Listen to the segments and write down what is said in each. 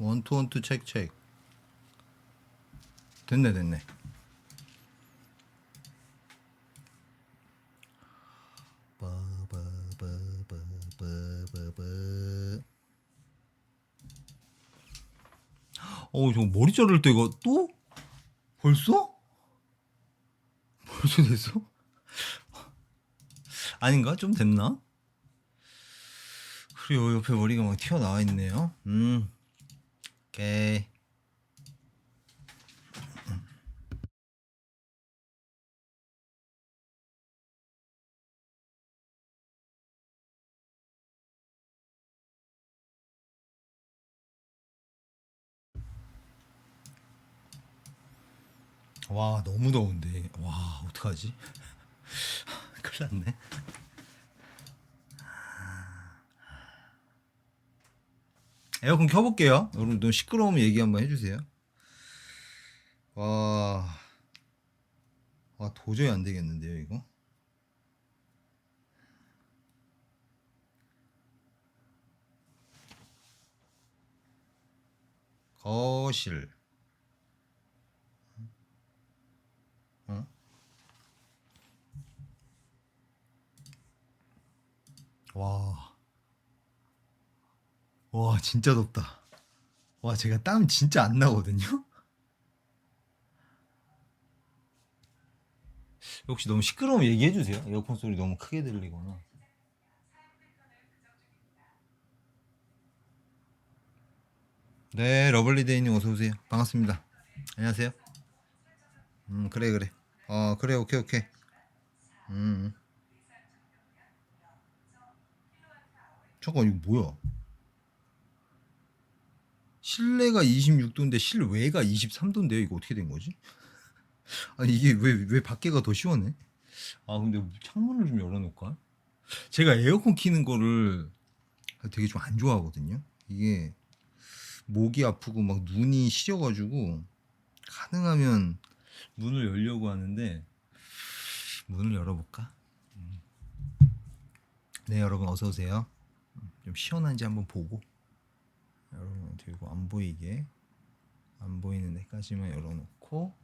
원투 체크. 됐네. 저 머리 자를 때 이거 또? 벌써 됐어? 아닌가? 좀 됐나? 그래요, 옆에 머리가 막 튀어나와 있네요. 오케이. 와, 너무 더운데. 와, 어떡하지? 큰일 났네. 에어컨 켜볼게요. 여러분 너무 시끄러우면 얘기 한번 해주세요. 와, 도저히 안 되겠는데요, 이거? 거실. 어? 와, 진짜 덥다. 와, 제가 땀 진짜 안 나거든요? 혹시 너무 시끄러우면 얘기해주세요. 에어컨 소리 너무 크게 들리거나. 네, 러블리데이님 어서오세요. 반갑습니다. 안녕하세요. 그래. 그래, 오케이. 음. 잠깐, 이거 뭐야? 실내가 26도인데 실외가 23도인데요? 이거 어떻게 된 거지? 아니, 이게 왜 밖에가 더 시원해? 근데 창문을 좀 열어놓을까? 제가 에어컨 키는 거를 되게 좀 안 좋아하거든요. 이게 목이 아프고 막 눈이 시려가지고 가능하면 문을 열려고 하는데 문을 열어볼까? 네, 여러분 어서 오세요. 좀 시원한지 한번 보고 여러분 들고 안 보이게 안 보이는 데까지만 열어놓고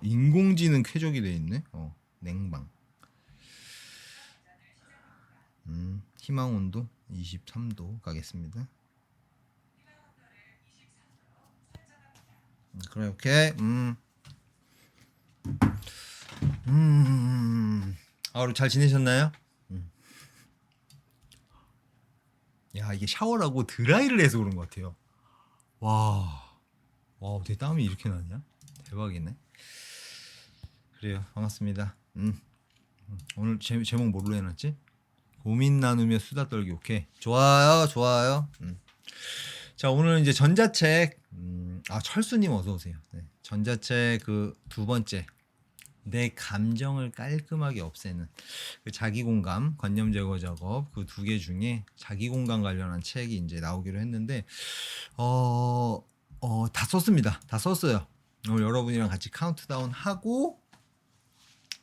인공지능 쾌적이 돼 있네. 냉방. 희망 온도 23도 가겠습니다. 그래, 오케이. 하루 잘 지내셨나요? 야, 이게 샤워라고 드라이를 해서 그런 것 같아요. 와, 어떻게 땀이 이렇게 나냐? 대박이네. 그래요, 반갑습니다. 오늘 제목 뭘로 해놨지? 고민 나누며 수다 떨기. 오케이, 좋아요. 자, 오늘은 이제 전자책. 철수님 어서 오세요. 네, 전자책 그 두 번째. 내 감정을 깔끔하게 없애는 그 자기공감 관념 제거 작업 그 두 개 중에 자기공감 관련한 책이 이제 나오기로 했는데 다 썼습니다. 다 썼어요. 오늘 여러분이랑 같이 카운트다운 하고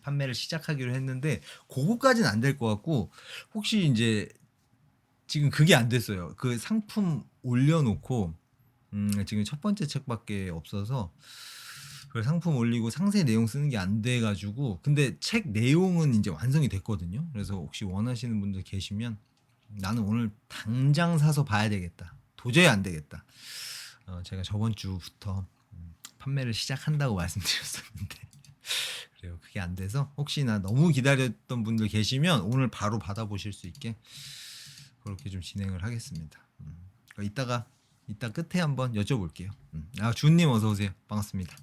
판매를 시작하기로 했는데 그거까지는 안 될 것 같고 혹시 이제 지금 그게 안 됐어요. 그 상품 올려놓고 지금 첫 번째 책밖에 없어서 그 상품 올리고 상세 내용 쓰는 게 안 돼가지고 근데 책 내용은 이제 완성이 됐거든요. 그래서 혹시 원하시는 분들 계시면 나는 오늘 당장 사서 봐야 되겠다. 도저히 안 되겠다. 제가 저번 주부터 판매를 시작한다고 말씀드렸었는데 그래요. 그게 안 돼서 혹시나 너무 기다렸던 분들 계시면 오늘 바로 받아보실 수 있게 그렇게 좀 진행을 하겠습니다. 이따 끝에 한번 여쭤볼게요. 주님 어서 오세요. 반갑습니다.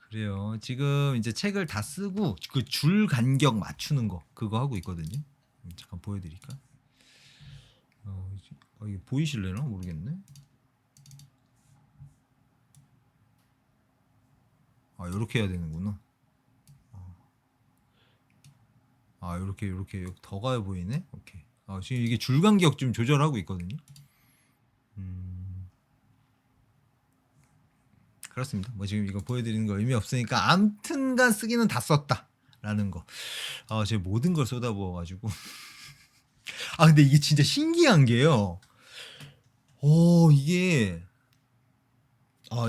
그래요. 지금 이제 책을 다 쓰고 그 줄 간격 맞추는 거 그거 하고 있거든요. 잠깐 보여드릴까? 이게 보이실래나 모르겠네. 이렇게 해야 되는구나. 이렇게 더 가요 보이네. 오케이. 지금 이게 줄 간격 좀 조절하고 있거든요. 그렇습니다. 뭐 지금 이거 보여드리는 거 의미 없으니까 암튼간 쓰기는 다 썼다라는 거. 제가 모든 걸 쏟아부어가지고 아 근데 이게 진짜 신기한 게요. 이게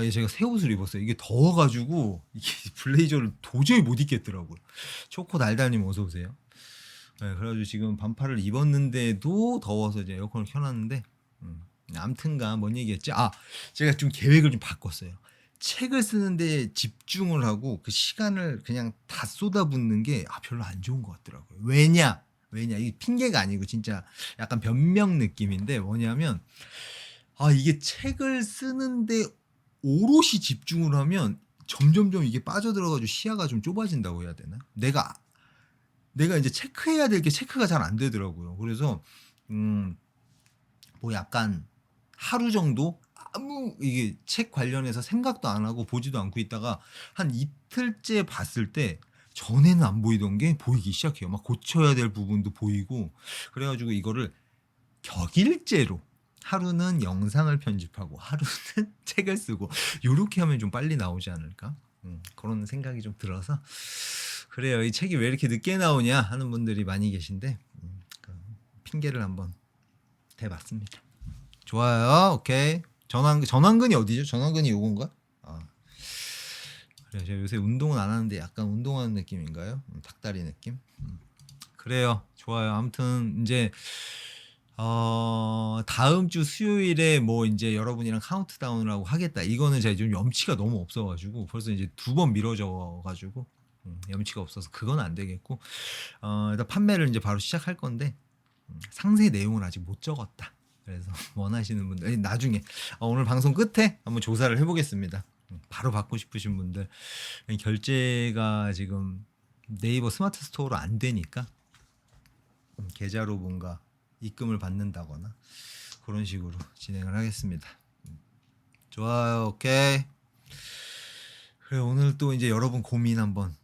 예, 제가 새 옷을 입었어요. 이게 더워가지고 이게 블레이저를 도저히 못 입겠더라고요. 초코 달달님 어서 오세요. 네, 그래가지고 지금 반팔을 입었는데도 더워서 이제 에어컨을 켜놨는데, 암튼간 뭔 얘기했지? 제가 좀 계획을 좀 바꿨어요. 책을 쓰는데 집중을 하고 그 시간을 그냥 다 쏟아붓는 게 별로 안 좋은 것 같더라고요. 왜냐 이게 핑계가 아니고 진짜 약간 변명 느낌인데, 뭐냐면 이게 책을 쓰는데 오롯이 집중을 하면 점점점 이게 빠져들어가지고 시야가 좀 좁아진다고 해야 되나? 내가 이제 체크해야 될 게 체크가 잘 안 되더라고요. 그래서 뭐 약간 하루 정도 아무 이게 책 관련해서 생각도 안 하고 보지도 않고 있다가 한 이틀째 봤을 때 전에는 안 보이던 게 보이기 시작해요. 막 고쳐야 될 부분도 보이고, 그래가지고 이거를 격일제로 하루는 영상을 편집하고 하루는 책을 쓰고 요렇게 하면 좀 빨리 나오지 않을까? 그런 생각이 좀 들어서 그래요. 이 책이 왜 이렇게 늦게 나오냐 하는 분들이 많이 계신데, 그 핑계를 한번 대봤습니다. 좋아요. 오케이. 전완근이 어디죠? 전완근이 요건가? 그래요. 제가 요새 운동은 안 하는데 약간 운동하는 느낌인가요? 닭다리 느낌? 그래요. 좋아요. 아무튼 이제 다음 주 수요일에 뭐 이제 여러분이랑 카운트다운을 하고 하겠다. 이거는 제가 좀 염치가 너무 없어가지고 벌써 이제 2번 미뤄져가지고 염치가 없어서 그건 안 되겠고, 일단 판매를 이제 바로 시작할 건데, 상세 내용은 아직 못 적었다. 그래서 원하시는 분들 나중에 오늘 방송 끝에 한번 조사를 해보겠습니다. 바로 받고 싶으신 분들, 결제가 지금 네이버 스마트 스토어로 안 되니까 계좌로 뭔가 입금을 받는다거나 그런 식으로 진행을 하겠습니다. 좋아요. 오케이. 그래, 오늘 또 이제 여러분 고민 한번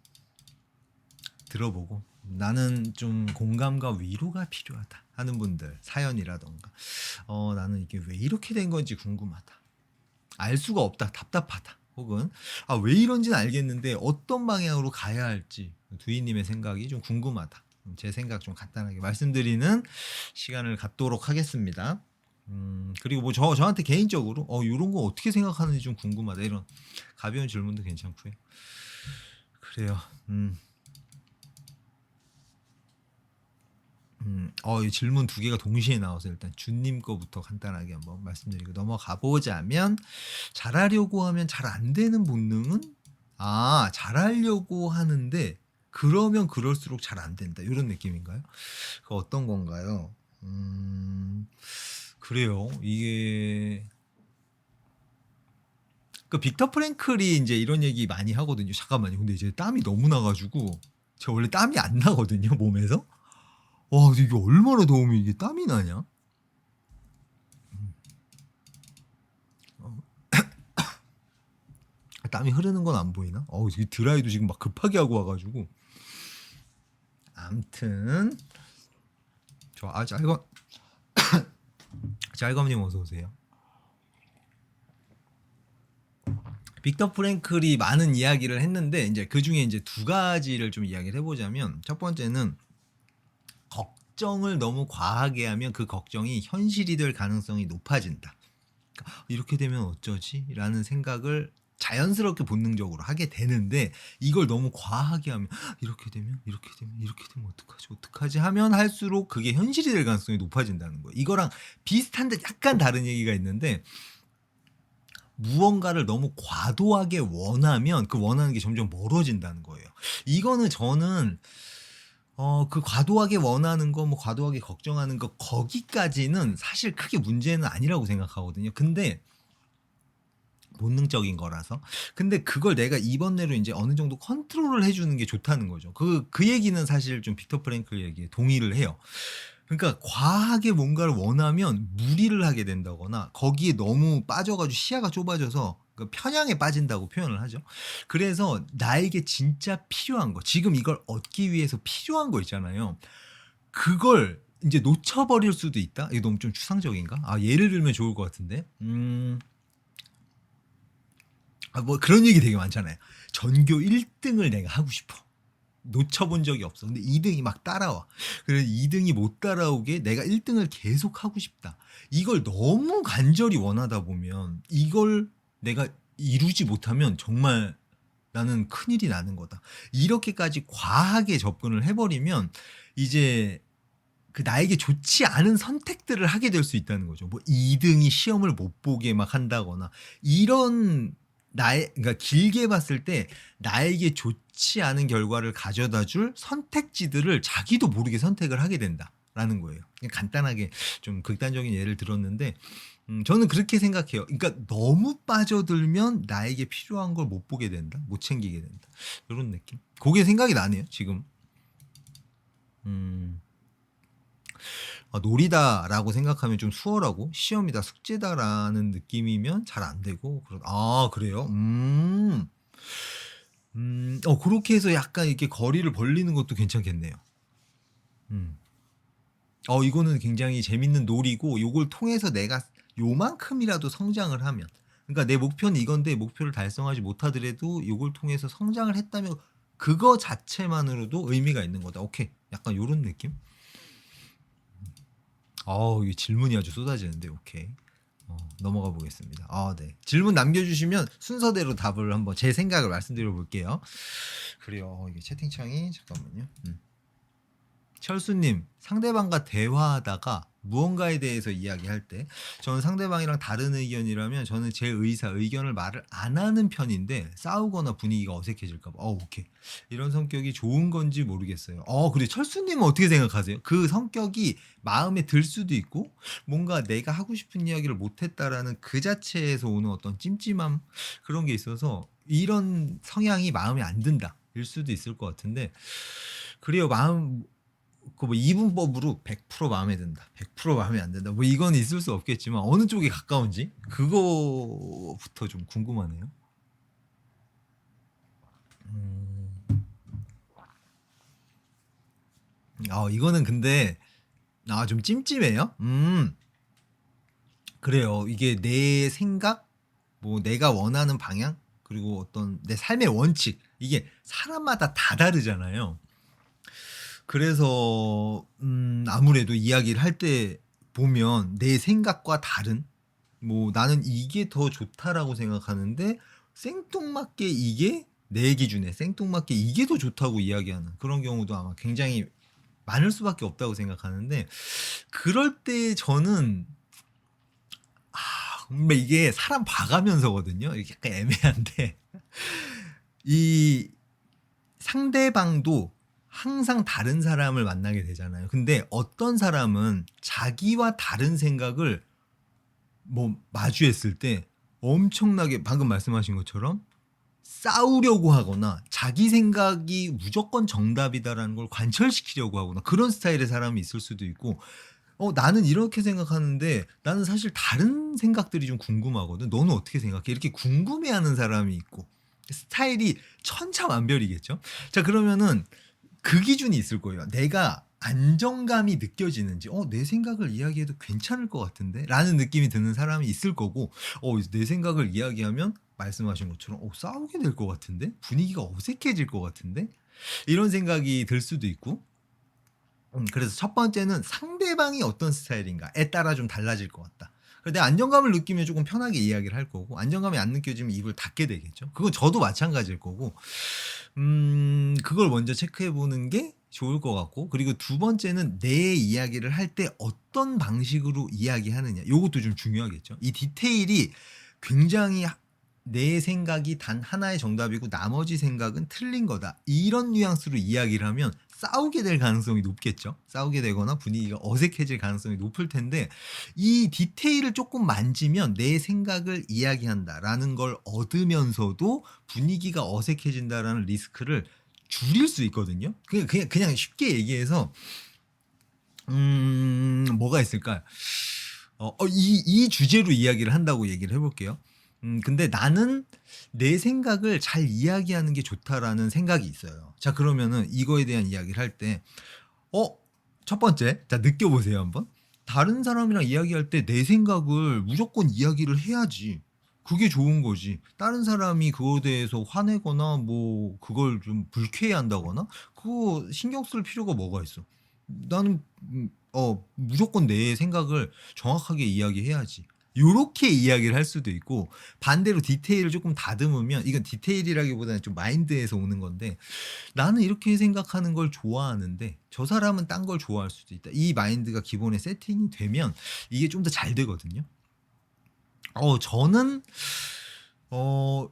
들어보고, 나는 좀 공감과 위로가 필요하다 하는 분들 사연이라던가, 나는 이게 왜 이렇게 된 건지 궁금하다, 알 수가 없다, 답답하다, 혹은 왜 이런지는 알겠는데 어떤 방향으로 가야 할지 두이님의 생각이 좀 궁금하다, 제 생각 좀 간단하게 말씀드리는 시간을 갖도록 하겠습니다. 그리고 뭐 저한테 개인적으로 이런 거 어떻게 생각하는지 좀 궁금하다, 이런 가벼운 질문도 괜찮고요. 그래요. 이 질문 2개가 동시에 나와서 일단 준님 거부터 간단하게 한번 말씀드리고 넘어가 보자면, 잘하려고 하면 잘 안 되는 본능은, 잘하려고 하는데 그러면 그럴수록 잘 안 된다, 이런 느낌인가요? 그 어떤 건가요? 그래요. 이게 그 빅터 프랭클이 이제 이런 얘기 많이 하거든요. 잠깐만요. 근데 이제 땀이 너무 나가지고, 제가 원래 땀이 안 나거든요, 몸에서. 와, 근데 이게 얼마나 더우면 이게 땀이 나냐? 땀이 흐르는 건 안 보이나? 이 드라이도 지금 막 급하게 하고 와가지고. 암튼 좋아. 짤검님 어서 오세요. 빅터 프랭클이 많은 이야기를 했는데, 이제 그 중에 이제 2가지를 좀 이야기를 해보자면, 첫 번째는 걱정을 너무 과하게 하면 그 걱정이 현실이 될 가능성이 높아진다. 이렇게 되면 어쩌지? 라는 생각을 자연스럽게 본능적으로 하게 되는데, 이걸 너무 과하게 하면 이렇게 되면 어떡하지 하면 할수록 그게 현실이 될 가능성이 높아진다는 거예요. 이거랑 비슷한데 약간 다른 얘기가 있는데, 무언가를 너무 과도하게 원하면 그 원하는 게 점점 멀어진다는 거예요. 이거는 저는 그 과도하게 원하는 거, 뭐 과도하게 걱정하는 거, 거기까지는 사실 크게 문제는 아니라고 생각하거든요. 근데 본능적인 거라서. 근데 그걸 내가 이번내로 이제 어느 정도 컨트롤을 해주는 게 좋다는 거죠. 그 얘기는 사실 좀 빅터 프랭클 얘기에 동의를 해요. 그러니까 과하게 뭔가를 원하면 무리를 하게 된다거나 거기에 너무 빠져가지고 시야가 좁아져서 그 편향에 빠진다고 표현을 하죠. 그래서 나에게 진짜 필요한 거, 지금 이걸 얻기 위해서 필요한 거 있잖아요. 그걸 이제 놓쳐버릴 수도 있다. 이거 너무 좀 추상적인가? 예를 들면 좋을 것 같은데. 뭐 그런 얘기 되게 많잖아요. 전교 1등을 내가 하고 싶어. 놓쳐본 적이 없어. 근데 2등이 막 따라와. 그래서 2등이 못 따라오게 내가 1등을 계속 하고 싶다. 이걸 너무 간절히 원하다 보면 이걸 내가 이루지 못하면 정말 나는 큰일이 나는 거다. 이렇게까지 과하게 접근을 해버리면 이제 그 나에게 좋지 않은 선택들을 하게 될 수 있다는 거죠. 뭐 2등이 시험을 못 보게 막 한다거나 이런 그러니까 길게 봤을 때 나에게 좋지 않은 결과를 가져다 줄 선택지들을 자기도 모르게 선택을 하게 된다라는 거예요. 그냥 간단하게 좀 극단적인 예를 들었는데 저는 그렇게 생각해요. 그러니까 너무 빠져들면 나에게 필요한 걸 못 보게 된다, 못 챙기게 된다. 이런 느낌. 그게 생각이 나네요, 지금. 놀이다라고 생각하면 좀 수월하고 시험이다, 숙제다라는 느낌이면 잘 안 되고 그래요? 그렇게 해서 약간 이렇게 거리를 벌리는 것도 괜찮겠네요. 음. 이거는 굉장히 재밌는 놀이고 요걸 통해서 내가 요만큼이라도 성장을 하면 그러니까 내 목표는 이건데 목표를 달성하지 못하더라도 요걸 통해서 성장을 했다면 그거 자체만으로도 의미가 있는 거다. 오케이. 약간 요런 느낌? 이 질문이 아주 쏟아지는데 오케이. 넘어가 보겠습니다. 네. 질문 남겨주시면 순서대로 답을 한번 제 생각을 말씀드려 볼게요. 그래요. 이게 채팅창이 잠깐만요. 철수님, 상대방과 대화하다가 무언가에 대해서 이야기할 때 저는 상대방이랑 다른 의견이라면 저는 제 의견을 말을 안 하는 편인데 싸우거나 분위기가 어색해질까 봐. 오케이. 이런 성격이 좋은 건지 모르겠어요. 그래. 철수님은 어떻게 생각하세요? 그 성격이 마음에 들 수도 있고 뭔가 내가 하고 싶은 이야기를 못했다라는 그 자체에서 오는 어떤 찜찜함 그런 게 있어서 이런 성향이 마음에 안 든다. 일 수도 있을 것 같은데 그래요. 뭐 이분법으로 100% 마음에 든다. 100% 마음에 안 든다. 뭐 이건 있을 수 없겠지만 어느 쪽에 가까운지 그거부터 좀 궁금하네요. 이거는 근데 좀 찜찜해요. 그래요. 이게 내 생각, 뭐 내가 원하는 방향, 그리고 어떤 내 삶의 원칙 이게 사람마다 다 다르잖아요. 그래서 아무래도 이야기를 할 때 보면 내 생각과 다른 뭐 나는 이게 더 좋다라고 생각하는데 생뚱맞게 이게 내 기준에 생뚱맞게 이게 더 좋다고 이야기하는 그런 경우도 아마 굉장히 많을 수밖에 없다고 생각하는데 그럴 때 저는 근데 이게 사람 봐가면서거든요. 이게 약간 애매한데 이 상대방도 항상 다른 사람을 만나게 되잖아요. 근데 어떤 사람은 자기와 다른 생각을 뭐 마주했을 때 엄청나게 방금 말씀하신 것처럼 싸우려고 하거나 자기 생각이 무조건 정답이다라는 걸 관철시키려고 하거나 그런 스타일의 사람이 있을 수도 있고 나는 이렇게 생각하는데 나는 사실 다른 생각들이 좀 궁금하거든. 너는 어떻게 생각해? 이렇게 궁금해하는 사람이 있고 스타일이 천차만별이겠죠. 자 그러면은 그 기준이 있을 거예요. 내가 안정감이 느껴지는지, 내 생각을 이야기해도 괜찮을 것 같은데? 라는 느낌이 드는 사람이 있을 거고, 내 생각을 이야기하면 말씀하신 것처럼, 싸우게 될 것 같은데? 분위기가 어색해질 것 같은데? 이런 생각이 들 수도 있고, 그래서 첫 번째는 상대방이 어떤 스타일인가에 따라 좀 달라질 것 같다. 근데 안정감을 느끼면 조금 편하게 이야기를 할 거고 안정감이 안 느껴지면 입을 닫게 되겠죠. 그건 저도 마찬가지일 거고 그걸 먼저 체크해 보는 게 좋을 것 같고 그리고 두 번째는 내 이야기를 할 때 어떤 방식으로 이야기하느냐 이것도 좀 중요하겠죠. 이 디테일이 굉장히 내 생각이 단 하나의 정답이고 나머지 생각은 틀린 거다. 이런 뉘앙스로 이야기를 하면 싸우게 될 가능성이 높겠죠. 싸우게 되거나 분위기가 어색해질 가능성이 높을 텐데 이 디테일을 조금 만지면 내 생각을 이야기한다라는 걸 얻으면서도 분위기가 어색해진다라는 리스크를 줄일 수 있거든요. 그냥 쉽게 얘기해서 뭐가 있을까요? 이 주제로 이야기를 한다고 얘기를 해볼게요. 근데 나는 내 생각을 잘 이야기하는 게 좋다라는 생각이 있어요. 자, 그러면은 이거에 대한 이야기를 할 때, 첫 번째, 자, 느껴보세요, 한번. 다른 사람이랑 이야기할 때 내 생각을 무조건 이야기를 해야지. 그게 좋은 거지. 다른 사람이 그거에 대해서 화내거나 뭐 그걸 좀 불쾌해한다거나 그거 신경 쓸 필요가 뭐가 있어. 나는 무조건 내 생각을 정확하게 이야기해야지. 요렇게 이야기를 할 수도 있고 반대로 디테일을 조금 다듬으면 이건 디테일이라기보다는 좀 마인드에서 오는 건데 나는 이렇게 생각하는 걸 좋아하는데 저 사람은 딴 걸 좋아할 수도 있다. 이 마인드가 기본에 세팅이 되면 이게 좀 더 잘 되거든요. 저는 어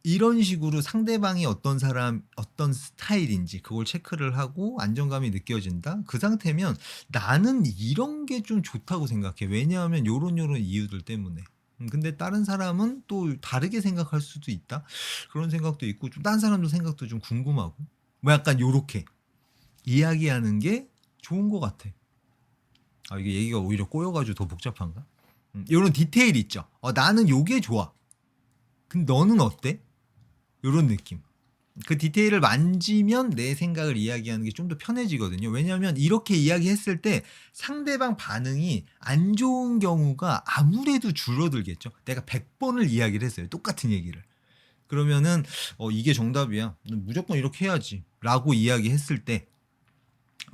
이런 식으로 상대방이 어떤 사람, 어떤 스타일인지 그걸 체크를 하고 안정감이 느껴진다. 그 상태면 나는 이런 게 좀 좋다고 생각해. 왜냐하면 요런 이유들 때문에. 근데 다른 사람은 또 다르게 생각할 수도 있다. 그런 생각도 있고 좀 다른 사람도 생각도 좀 궁금하고. 뭐 약간 요렇게 이야기하는 게 좋은 것 같아. 이게 얘기가 오히려 꼬여가지고 더 복잡한가? 요런 디테일 있죠. 나는 요게 좋아. 근데 너는 어때? 요런 느낌. 그 디테일을 만지면 내 생각을 이야기하는 게 좀 더 편해지거든요. 왜냐하면 이렇게 이야기했을 때 상대방 반응이 안 좋은 경우가 아무래도 줄어들겠죠. 내가 100번을 이야기를 했어요. 똑같은 얘기를. 그러면은 이게 정답이야. 무조건 이렇게 해야지. 라고 이야기했을 때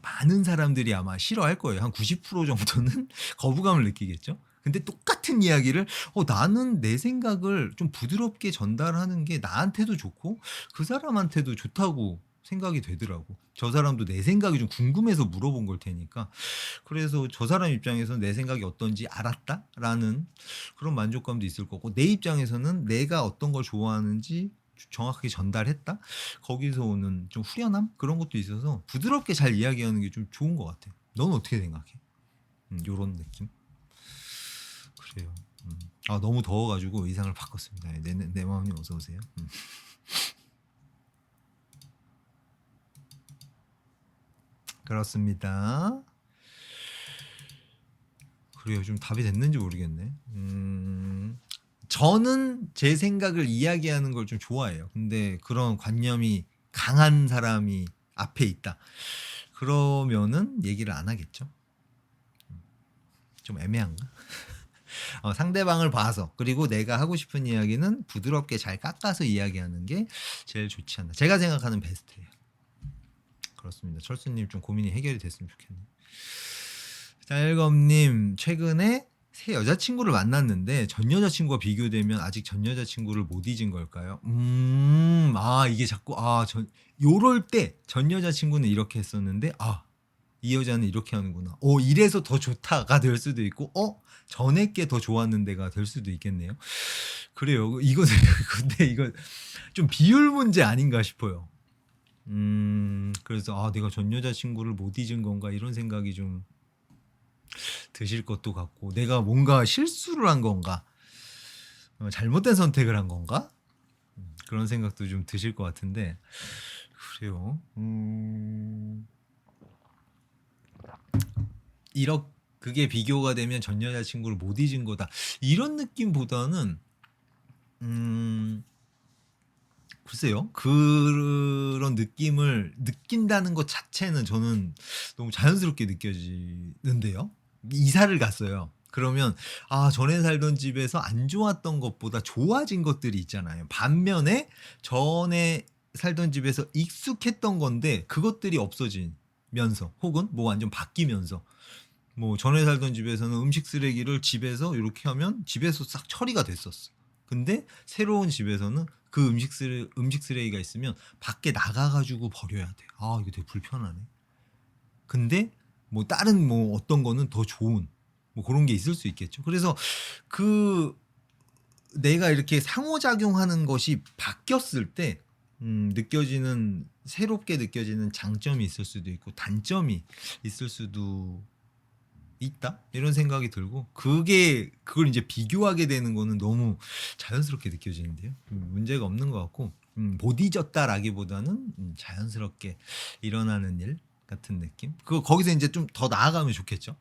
많은 사람들이 아마 싫어할 거예요. 한 90% 정도는 거부감을 느끼겠죠. 근데 똑같은 이야기를 나는 내 생각을 좀 부드럽게 전달하는 게 나한테도 좋고 그 사람한테도 좋다고 생각이 되더라고. 저 사람도 내 생각이 좀 궁금해서 물어본 걸 테니까. 그래서 저 사람 입장에서는 내 생각이 어떤지 알았다라는 그런 만족감도 있을 거고 내 입장에서는 내가 어떤 걸 좋아하는지 정확하게 전달했다? 거기서 오는 좀 후련함? 그런 것도 있어서 부드럽게 잘 이야기하는 게 좀 좋은 것 같아. 넌 어떻게 생각해? 요런 느낌? 그래요. 너무 더워가지고 의상을 바꿨습니다. 내 마음님 어서 오세요. 그렇습니다. 그래요. 좀 답이 됐는지 모르겠네. 저는 제 생각을 이야기하는 걸 좀 좋아해요. 근데 그런 관념이 강한 사람이 앞에 있다. 그러면은 얘기를 안 하겠죠. 좀 애매한가? 상대방을 봐서 그리고 내가 하고 싶은 이야기는 부드럽게 잘 깎아서 이야기하는 게 제일 좋지 않나. 제가 생각하는 베스트예요. 그렇습니다. 철수님 좀 고민이 해결이 됐으면 좋겠네요. 짤검님 최근에 새 여자친구를 만났는데 전 여자친구와 비교되면 아직 전 여자친구를 못 잊은 걸까요? 이게 자꾸 요럴 때 전 여자친구는 이렇게 했었는데 이 여자는 이렇게 하는구나. 이래서 더 좋다가 될 수도 있고 전에 게 더 좋았는데가 될 수도 있겠네요. 그래요. 이거 근데 이거 좀 비율 문제 아닌가 싶어요. 그래서 내가 전 여자친구를 못 잊은 건가 이런 생각이 좀 드실 것도 같고 내가 뭔가 실수를 한 건가 잘못된 선택을 한 건가 그런 생각도 좀 드실 것 같은데 그래요. 그게 비교가 되면 전 여자친구를 못 잊은 거다 이런 느낌보다는 글쎄요. 그런 느낌을 느낀다는 것 자체는 저는 너무 자연스럽게 느껴지는데요. 이사를 갔어요. 그러면 전에 살던 집에서 안 좋았던 것보다 좋아진 것들이 있잖아요. 반면에 전에 살던 집에서 익숙했던 건데 그것들이 없어지면서 혹은 뭐 완전 바뀌면서 뭐 전에 살던 집에서는 음식 쓰레기를 집에서 이렇게 하면 집에서 싹 처리가 됐었어. 근데 새로운 집에서는 그 음식 쓰레기가 있으면 밖에 나가가지고 버려야 돼. 이거 되게 불편하네. 근데 뭐 다른 뭐 어떤 거는 더 좋은 뭐 그런 게 있을 수 있겠죠. 그래서 그 내가 이렇게 상호작용하는 것이 바뀌었을 때 느껴지는 새롭게 느껴지는 장점이 있을 수도 있고 단점이 있을 수도 있다 이런 생각이 들고 그걸 이제 비교하게 되는 거는 너무 자연스럽게 느껴지는데요. 문제가 없는 것 같고 못 잊었다라기보다는 자연스럽게 일어나는 일 같은 느낌. 거기서 이제 좀 더 나아가면 좋겠죠.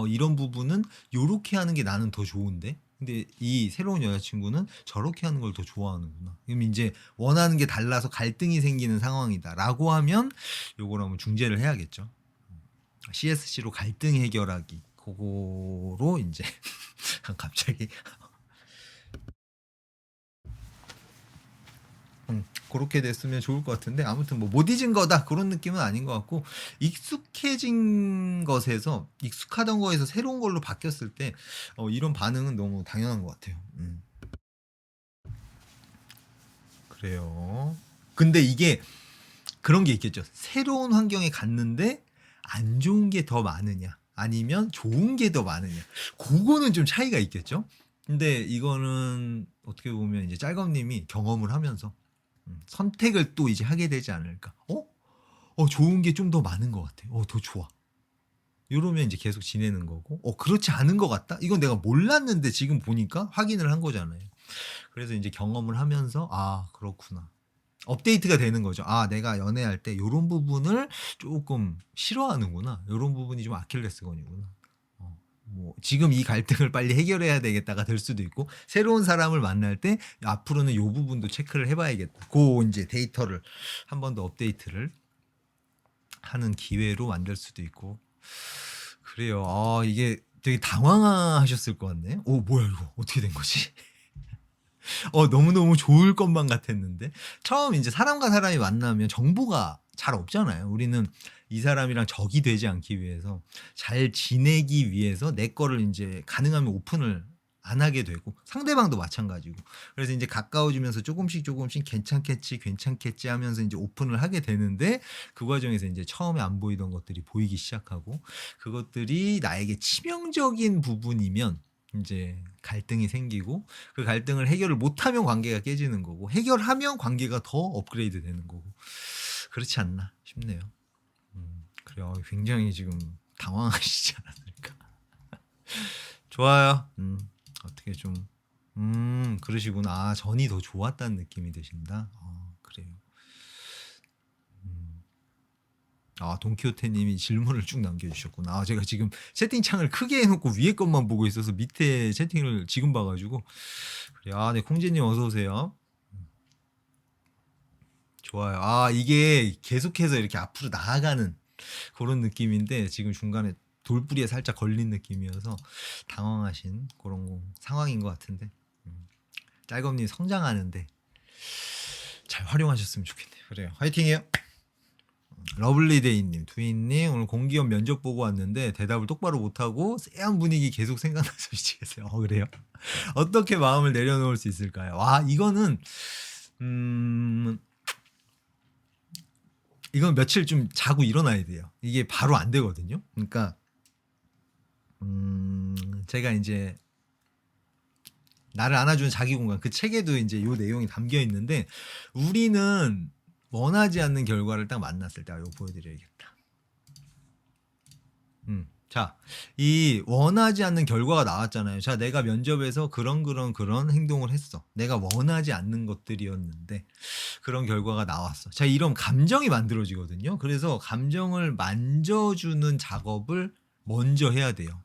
이런 부분은 요렇게 하는 게 나는 더 좋은데 근데 이 새로운 여자친구는 저렇게 하는 걸 더 좋아하는구나. 그럼 이제 원하는 게 달라서 갈등이 생기는 상황이다라고 하면 요걸 한번 중재를 해야겠죠. CSC로 갈등 해결하기 그거로 이제 갑자기 그렇게 됐으면 좋을 것 같은데 아무튼 뭐 못 잊은 거다 그런 느낌은 아닌 것 같고 익숙해진 것에서 익숙하던 거에서 새로운 걸로 바뀌었을 때 이런 반응은 너무 당연한 것 같아요. 그래요. 근데 이게 그런 게 있겠죠. 새로운 환경에 갔는데 안 좋은 게 더 많으냐 아니면 좋은 게 더 많으냐 그거는 좀 차이가 있겠죠. 근데 이거는 어떻게 보면 이제 짤검님이 경험을 하면서 선택을 또 이제 하게 되지 않을까. 좋은 게 좀 더 많은 것 같아. 더 좋아. 이러면 이제 계속 지내는 거고, 그렇지 않은 것 같다? 이건 내가 몰랐는데 지금 보니까 확인을 한 거잖아요. 그래서 이제 경험을 하면서, 아, 그렇구나. 업데이트가 되는 거죠. 아, 내가 연애할 때 요런 부분을 조금 싫어하는구나. 요런 부분이 좀 아킬레스건이구나. 뭐 지금 이 갈등을 빨리 해결해야 되겠다가 될 수도 있고 새로운 사람을 만날 때 앞으로는 요 부분도 체크를 해봐야겠다. 그 이제 데이터를 한 번 더 업데이트를 하는 기회로 만들 수도 있고 그래요. 이게 되게 당황하셨을 것 같네. 뭐야 이거 어떻게 된 거지? 너무너무 좋을 것만 같았는데 처음 이제 사람과 사람이 만나면 정보가 잘 없잖아요. 우리는 이 사람이랑 적이 되지 않기 위해서 잘 지내기 위해서 내 거를 이제 가능하면 오픈을 안 하게 되고 상대방도 마찬가지고 그래서 이제 가까워지면서 조금씩 조금씩 괜찮겠지 하면서 이제 오픈을 하게 되는데 그 과정에서 이제 처음에 안 보이던 것들이 보이기 시작하고 그것들이 나에게 치명적인 부분이면 이제 갈등이 생기고 그 갈등을 해결을 못하면 관계가 깨지는 거고 해결하면 관계가 더 업그레이드 되는 거고 그렇지 않나 싶네요. 그래요. 굉장히 지금 당황하시지 않았을까. 좋아요. 어떻게 좀 그러시구나. 전이 더 좋았다는 느낌이 드신다. 그래요. 돈키호테님이 질문을 쭉 남겨주셨구나. 제가 지금 채팅창을 크게 해놓고 위에 것만 보고 있어서 밑에 채팅을 지금 봐가지고 그래요. 네, 콩지님 어서 오세요. 좋아요. 이게 계속해서 이렇게 앞으로 나아가는 그런 느낌인데 지금 중간에 돌부리에 살짝 걸린 느낌이어서 당황하신 그런 상황인 것 같은데 짤검님 성장하는데 잘 활용하셨으면 좋겠네요. 그래요. 화이팅해요. 러블리데이님, 투인님 오늘 공기업 면접 보고 왔는데 대답을 똑바로 못하고 쎄한 분위기 계속 생각나서 미치겠어요. 그래요? 어떻게 마음을 내려놓을 수 있을까요? 이거는 이건 며칠 좀 자고 일어나야 돼요. 이게 바로 안 되거든요. 그러니까 제가 이제 나를 안아주는 자기 공간 그 책에도 이제 요 내용이 담겨 있는데 우리는 원하지 않는 결과를 딱 만났을 때 이거 보여드려야겠다. 자, 이 원하지 않는 결과가 나왔잖아요. 자, 내가 면접에서 그런 행동을 했어. 내가 원하지 않는 것들이었는데 그런 결과가 나왔어. 자, 이런 감정이 만들어지거든요. 그래서 감정을 만져주는 작업을 먼저 해야 돼요.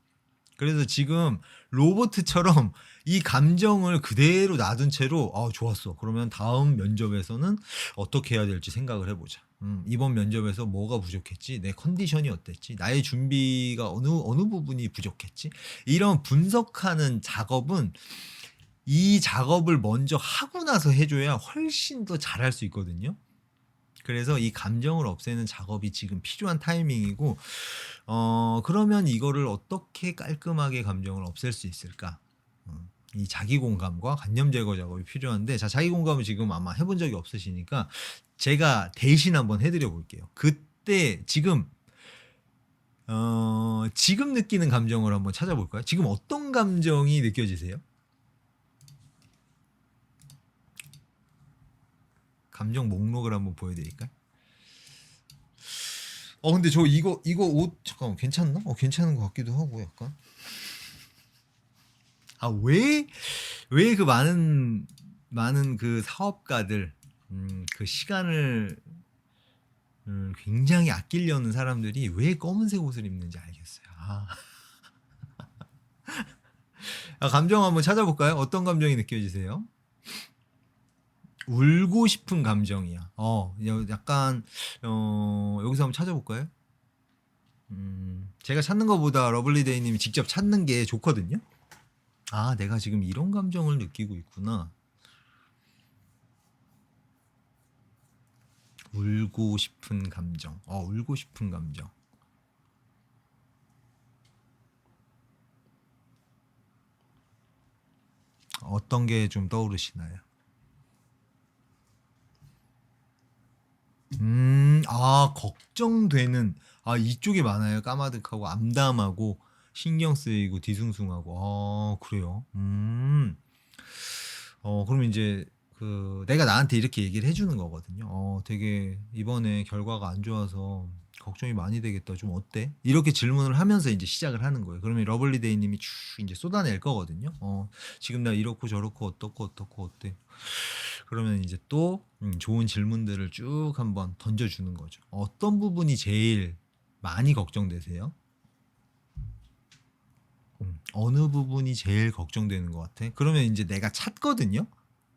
그래서 지금 로봇처럼 이 감정을 그대로 놔둔 채로 좋았어. 그러면 다음 면접에서는 어떻게 해야 될지 생각을 해보자. 이번 면접에서 뭐가 부족했지? 내 컨디션이 어땠지? 나의 준비가 어느 부분이 부족했지? 이런 분석하는 작업은 이 작업을 먼저 하고 나서 해줘야 훨씬 더 잘할 수 있거든요. 그래서 이 감정을 없애는 작업이 지금 필요한 타이밍이고 그러면 이거를 어떻게 깔끔하게 감정을 없앨 수 있을까? 이 자기 공감과 관념 제거 작업이 필요한데 자 자기 공감을 지금 아마 해본 적이 없으시니까 제가 대신 한번 해드려 볼게요. 그때 지금 지금 느끼는 감정을 한번 찾아볼까요? 지금 어떤 감정이 느껴지세요? 감정 목록을 한번 보여드릴까요? 근데 저 이거 옷 잠깐만 괜찮나? 괜찮은 것 같기도 하고 약간 왜 그 많은 그 사업가들 그 시간을 굉장히 아끼려는 사람들이 왜 검은색 옷을 입는지 알겠어요. 감정 한번 찾아볼까요? 어떤 감정이 느껴지세요? 울고 싶은 감정이야. 약간 여기서 한번 찾아볼까요? 제가 찾는 것보다 러블리데이님이 직접 찾는 게 좋거든요. 내가 지금 이런 감정을 느끼고 있구나. 울고 싶은 감정. 울고 싶은 감정. 어떤 게 좀 떠오르시나요? 걱정되는, 이쪽이 많아요. 까마득하고 암담하고 신경 쓰이고 뒤숭숭하고. 그래요. 그러면 이제 내가 나한테 이렇게 얘기를 해주는 거거든요. 되게 이번에 결과가 안 좋아서 걱정이 많이 되겠다. 좀 어때? 이렇게 질문을 하면서 이제 시작을 하는 거예요. 그러면 러블리데이님이 쭉 이제 쏟아낼 거거든요. 지금 나 이렇고 저렇고 어떻고 어떻고 어때? 그러면 이제 또 좋은 질문들을 쭉 한번 던져주는 거죠. 어떤 부분이 제일 많이 걱정되세요? 어느 부분이 제일 걱정되는 것 같아? 그러면 이제 내가 찾거든요.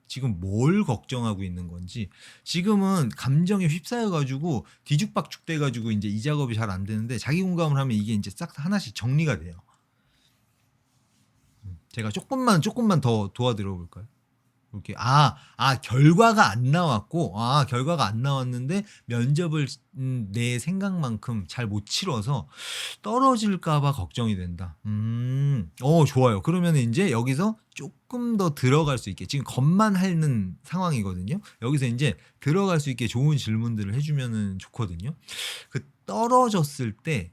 지금 뭘 걱정하고 있는 건지. 지금은 감정에 휩싸여 가지고 뒤죽박죽 돼 가지고 이제 이 작업이 잘 안 되는데, 자기 공감을 하면 이게 이제 싹 하나씩 정리가 돼요. 제가 조금만 더 도와드려 볼까요? 이렇게 결과가 안 나왔고, 결과가 안 나왔는데 면접을 내 생각만큼 잘 못 치러서 떨어질까 봐 걱정이 된다. 좋아요. 그러면 이제 여기서 조금 더 들어갈 수 있게, 지금 겁만 하는 상황이거든요. 여기서 이제 들어갈 수 있게 좋은 질문들을 해주면은 좋거든요. 그 떨어졌을 때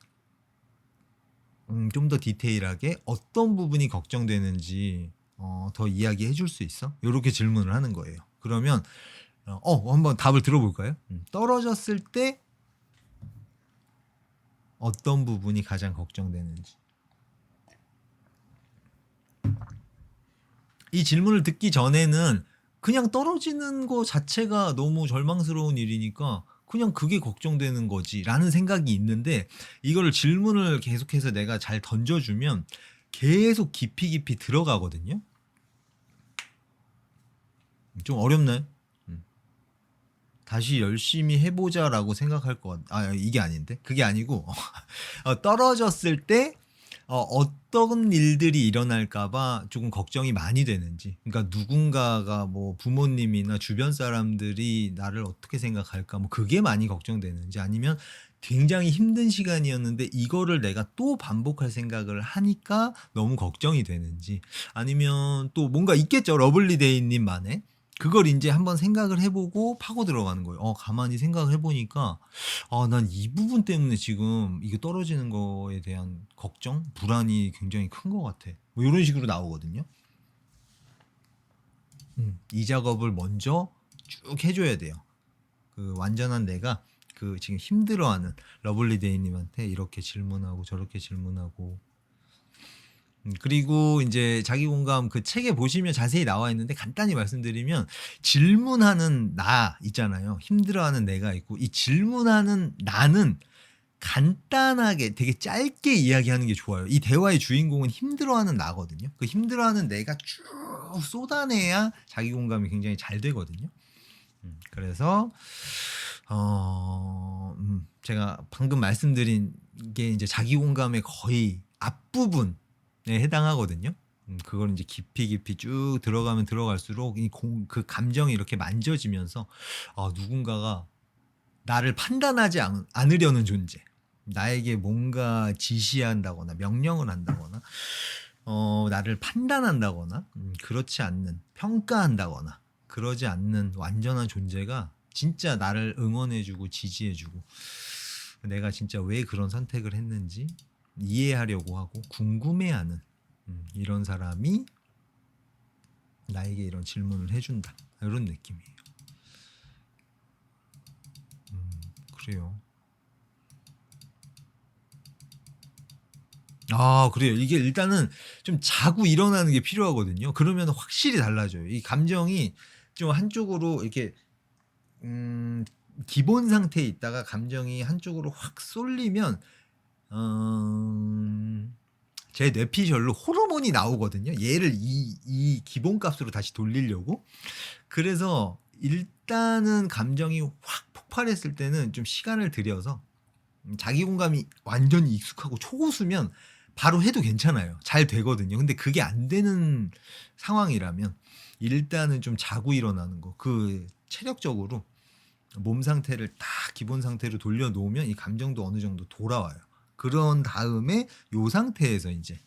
좀 더 디테일하게 어떤 부분이 걱정되는지 더 이야기해 줄 수 있어? 요렇게 질문을 하는 거예요. 그러면 한번 답을 들어볼까요? 떨어졌을 때 어떤 부분이 가장 걱정되는지. 이 질문을 듣기 전에는 그냥 떨어지는 거 자체가 너무 절망스러운 일이니까 그냥 그게 걱정되는 거지라는 생각이 있는데, 이거를 질문을 계속해서 내가 잘 던져주면 계속 깊이 들어가거든요. 좀 어렵나요? 다시 열심히 해보자라고 생각할 것 같. 이게 아닌데? 그게 아니고 떨어졌을 때 어떤 일들이 일어날까봐 조금 걱정이 많이 되는지. 그러니까 누군가가 뭐 부모님이나 주변 사람들이 나를 어떻게 생각할까, 뭐 그게 많이 걱정되는지, 아니면 굉장히 힘든 시간이었는데 이거를 내가 또 반복할 생각을 하니까 너무 걱정이 되는지, 아니면 또 뭔가 있겠죠. 러블리데이님만의. 그걸 이제 한번 생각을 해보고 파고 들어가는 거예요. 가만히 생각을 해보니까 난 이 부분 때문에 지금 이게 떨어지는 거에 대한 걱정, 불안이 굉장히 큰 것 같아. 뭐 이런 식으로 나오거든요. 이 작업을 먼저 쭉 해줘야 돼요. 그 완전한 내가 그 지금 힘들어하는 러블리데이님한테 이렇게 질문하고 저렇게 질문하고. 그리고 이제 자기 공감 그 책에 보시면 자세히 나와 있는데, 간단히 말씀드리면 질문하는 나 있잖아요. 힘들어하는 내가 있고, 이 질문하는 나는 간단하게 되게 짧게 이야기하는 게 좋아요. 이 대화의 주인공은 힘들어하는 나거든요. 그 힘들어하는 내가 쭉 쏟아내야 자기 공감이 굉장히 잘 되거든요. 그래서 제가 방금 말씀드린 게 이제 자기 공감의 거의 앞부분에 해당하거든요. 그걸 이제 깊이 쭉 들어가면 들어갈수록 그 감정이 이렇게 만져지면서 누군가가 나를 판단하지 않으려는 존재, 나에게 뭔가 지시한다거나 명령을 한다거나 나를 판단한다거나 그렇지 않는, 평가한다거나 그러지 않는 완전한 존재가 진짜 나를 응원해주고 지지해주고, 내가 진짜 왜 그런 선택을 했는지 이해하려고 하고 궁금해하는 이런 사람이 나에게 이런 질문을 해준다, 이런 느낌이에요. 그래요. 그래요. 이게 일단은 좀 자고 일어나는 게 필요하거든요. 그러면 확실히 달라져요. 이 감정이 좀 한쪽으로 이렇게 기본 상태에 있다가 감정이 한쪽으로 확 쏠리면 제 뇌피셜로 호르몬이 나오거든요. 얘를 이 기본값으로 다시 돌리려고. 그래서 일단은 감정이 확 폭발했을 때는 좀 시간을 들여서, 자기 공감이 완전히 익숙하고 초고수면 바로 해도 괜찮아요. 잘 되거든요. 근데 그게 안 되는 상황이라면 일단은 좀 자고 일어나는 거, 그 체력적으로 몸 상태를 딱 기본 상태로 돌려놓으면 이 감정도 어느 정도 돌아와요. 그런 다음에 요 상태에서 이제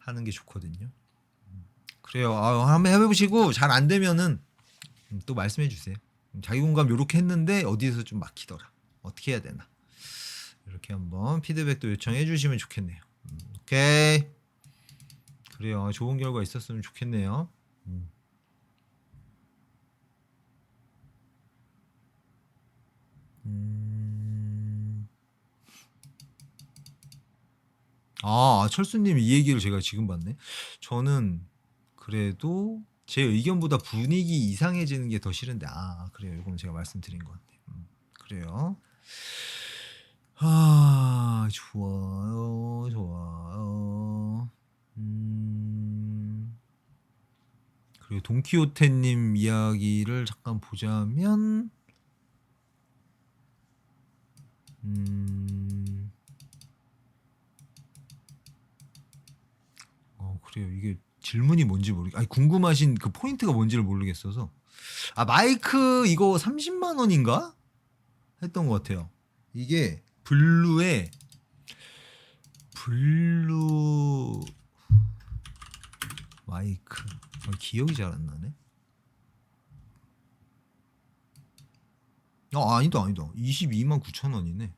하는 게 좋거든요. 그래요. 한번 해보시고 잘 안 되면은 또 말씀해 주세요. 자기 공감 요렇게 했는데 어디에서 좀 막히더라. 어떻게 해야 되나. 이렇게 한번 피드백도 요청해 주시면 좋겠네요. 오케이. 그래요. 좋은 결과 있었으면 좋겠네요. 철수님 이 얘기를 제가 지금 봤네. 저는 그래도 제 의견보다 분위기 이상해지는 게 더 싫은데 그래요. 이건 제가 말씀드린 것 같아요. 그래요. 좋아요. 좋아요. 그리고 돈키호테님 이야기를 잠깐 보자면 그래요. 이게 질문이 뭔지 궁금하신 그 포인트가 뭔지를 모르겠어서. 마이크 이거 30만 원인가? 했던 것 같아요. 이게 블루 마이크. 기억이 잘 안 나네. 아니다. 22만 9천 원이네.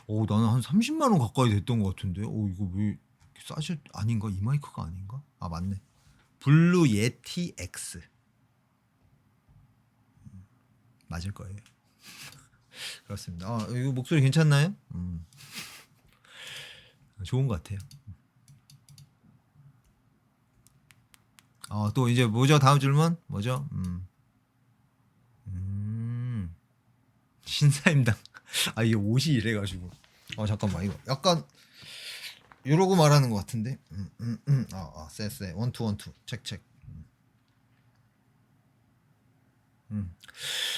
나는 한 30만 원 가까이 됐던 것 같은데. 이거 왜 싸지? 아닌가? 이 마이크가 아닌가? 맞네. 블루 예티 X. 맞을 거예요. 그렇습니다. 이거 목소리 괜찮나요? 좋은 것 같아요. 또 이제 뭐죠? 다음 질문 뭐죠? 신사임당. 이게 옷이 이래가지고. 잠깐만 이거 약간 이러고 말하는 것 같은데. 쎄 원투 체크.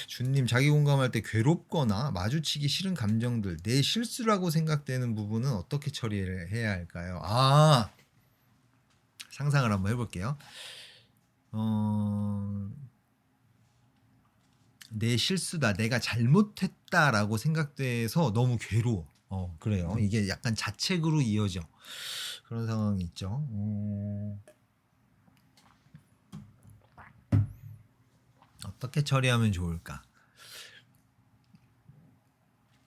준님 자기 공감할 때 괴롭거나 마주치기 싫은 감정들 내 실수라고 생각되는 부분은 어떻게 처리를 해야 할까요? 상상을 한번 해볼게요. 내 실수다, 내가 잘못했다라고 생각돼서 너무 괴로워. 그래요. 이게 약간 자책으로 이어져. 그런 상황이 있죠. 어떻게 처리하면 좋을까?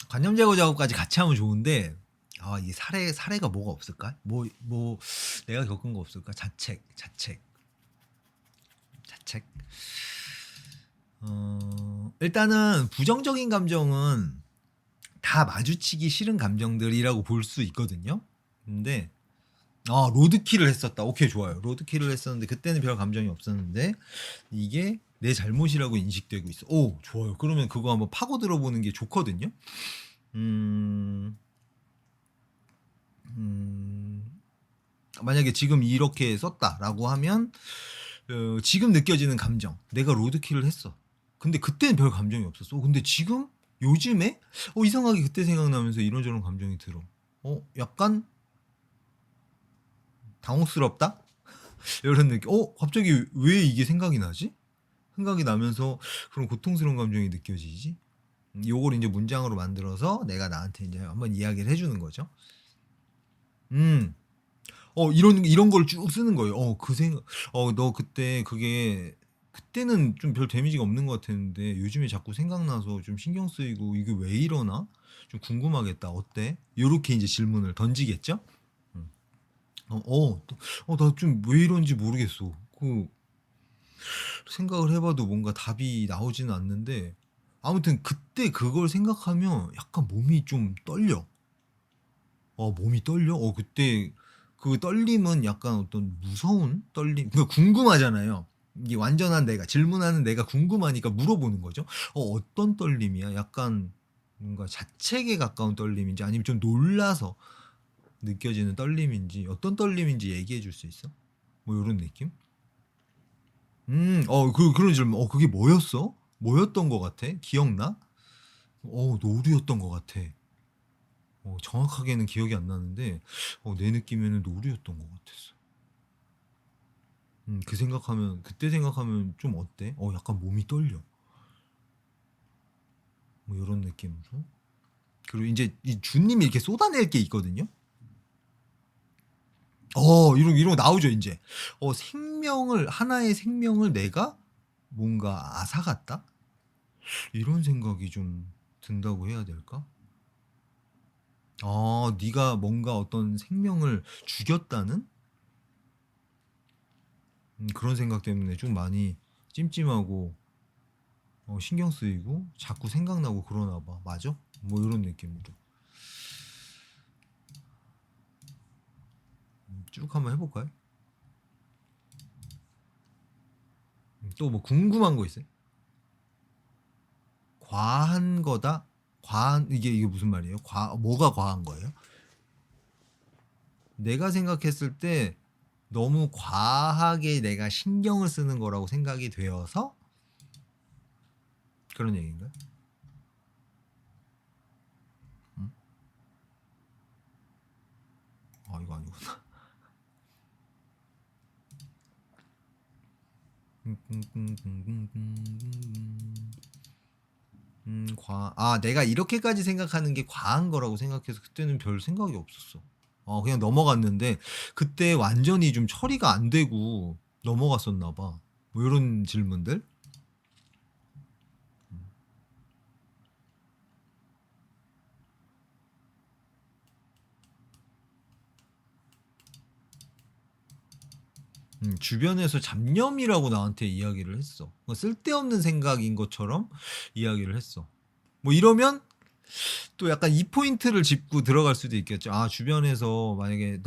관념 제거 작업까지 같이 하면 좋은데 이 사례가 뭐가 없을까? 뭐 내가 겪은 거 없을까? 자책. 일단은 부정적인 감정은 다 마주치기 싫은 감정들이라고 볼 수 있거든요. 근데 로드킬을 했었다. 오케이, 좋아요. 로드킬을 했었는데 그때는 별 감정이 없었는데 이게 내 잘못이라고 인식되고 있어. 좋아요. 그러면 그거 한번 파고 들어보는 게 좋거든요. 만약에 지금 이렇게 썼다라고 하면 지금 느껴지는 감정, 내가 로드킬을 했어. 근데 그때는 별 감정이 없었어. 근데 지금 요즘에 이상하게 그때 생각나면서 이런저런 감정이 들어. 약간 당혹스럽다? 이런 느낌. 갑자기 왜 이게 생각이 나지? 생각이 나면서 그런 고통스러운 감정이 느껴지지? 요걸 이제 문장으로 만들어서 내가 나한테 이제 한번 이야기를 해주는 거죠. 이런 걸 쭉 쓰는 거예요. 그 생각, 너 그때 그때는 좀 별 데미지가 없는 것 같았는데 요즘에 자꾸 생각나서 좀 신경 쓰이고 이게 왜 이러나? 좀 궁금하겠다. 어때? 요렇게 이제 질문을 던지겠죠? 나 좀 왜 이런지 모르겠어. 생각을 해봐도 뭔가 답이 나오지는 않는데 아무튼 그때 그걸 생각하면 약간 몸이 좀 떨려. 몸이 떨려? 그때 그 떨림은 약간 어떤 무서운 떨림? 궁금하잖아요. 이게 완전한 내가, 질문하는 내가 궁금하니까 물어보는 거죠. 어떤 떨림이야? 약간 뭔가 자책에 가까운 떨림인지 아니면 좀 놀라서 느껴지는 떨림인지 어떤 떨림인지 얘기해 줄 수 있어? 뭐 이런 느낌? 그런 질문. 그게 뭐였어? 뭐였던 것 같아? 기억나? 노루였던 것 같아. 정확하게는 기억이 안 나는데 내 느낌에는 노루였던 것 같았어. 그 생각하면 그때 생각하면 좀 어때? 약간 몸이 떨려. 뭐 이런 느낌으로. 그리고 이제 이 주님이 이렇게 쏟아낼 게 있거든요. 이런 거 나오죠 이제. 생명을 하나의 생명을 내가 뭔가 앗아갔다? 이런 생각이 좀 든다고 해야 될까? 네가 뭔가 어떤 생명을 죽였다는 그런 생각 때문에 좀 많이 찜찜하고 신경 쓰이고 자꾸 생각나고 그러나 봐. 맞아? 뭐 이런 느낌으로 쭉 한번 해볼까요? 또 뭐 궁금한 거 있어요? 과한 거다? 과한 이게 무슨 말이에요? 뭐가 과한 거예요? 내가 생각했을 때 너무 과하게 내가 신경을 쓰는 거라고 생각이 되어서 그런 얘기인가요? 음? 이거 아니구나. 내가 이렇게까지 생각하는 게 과한 거라고 생각해서 그때는 별 생각이 없었어. 그냥 넘어갔는데 그때 완전히 좀 처리가 안 되고 넘어갔었나 봐. 뭐 이런 질문들. 주변에서 잡념이라고 나한테 이야기를 했어. 쓸데없는 생각인 것처럼 이야기를 했어. 뭐 이러면 또 약간 이 포인트를 짚고 들어갈 수도 있겠죠. 주변에서 만약에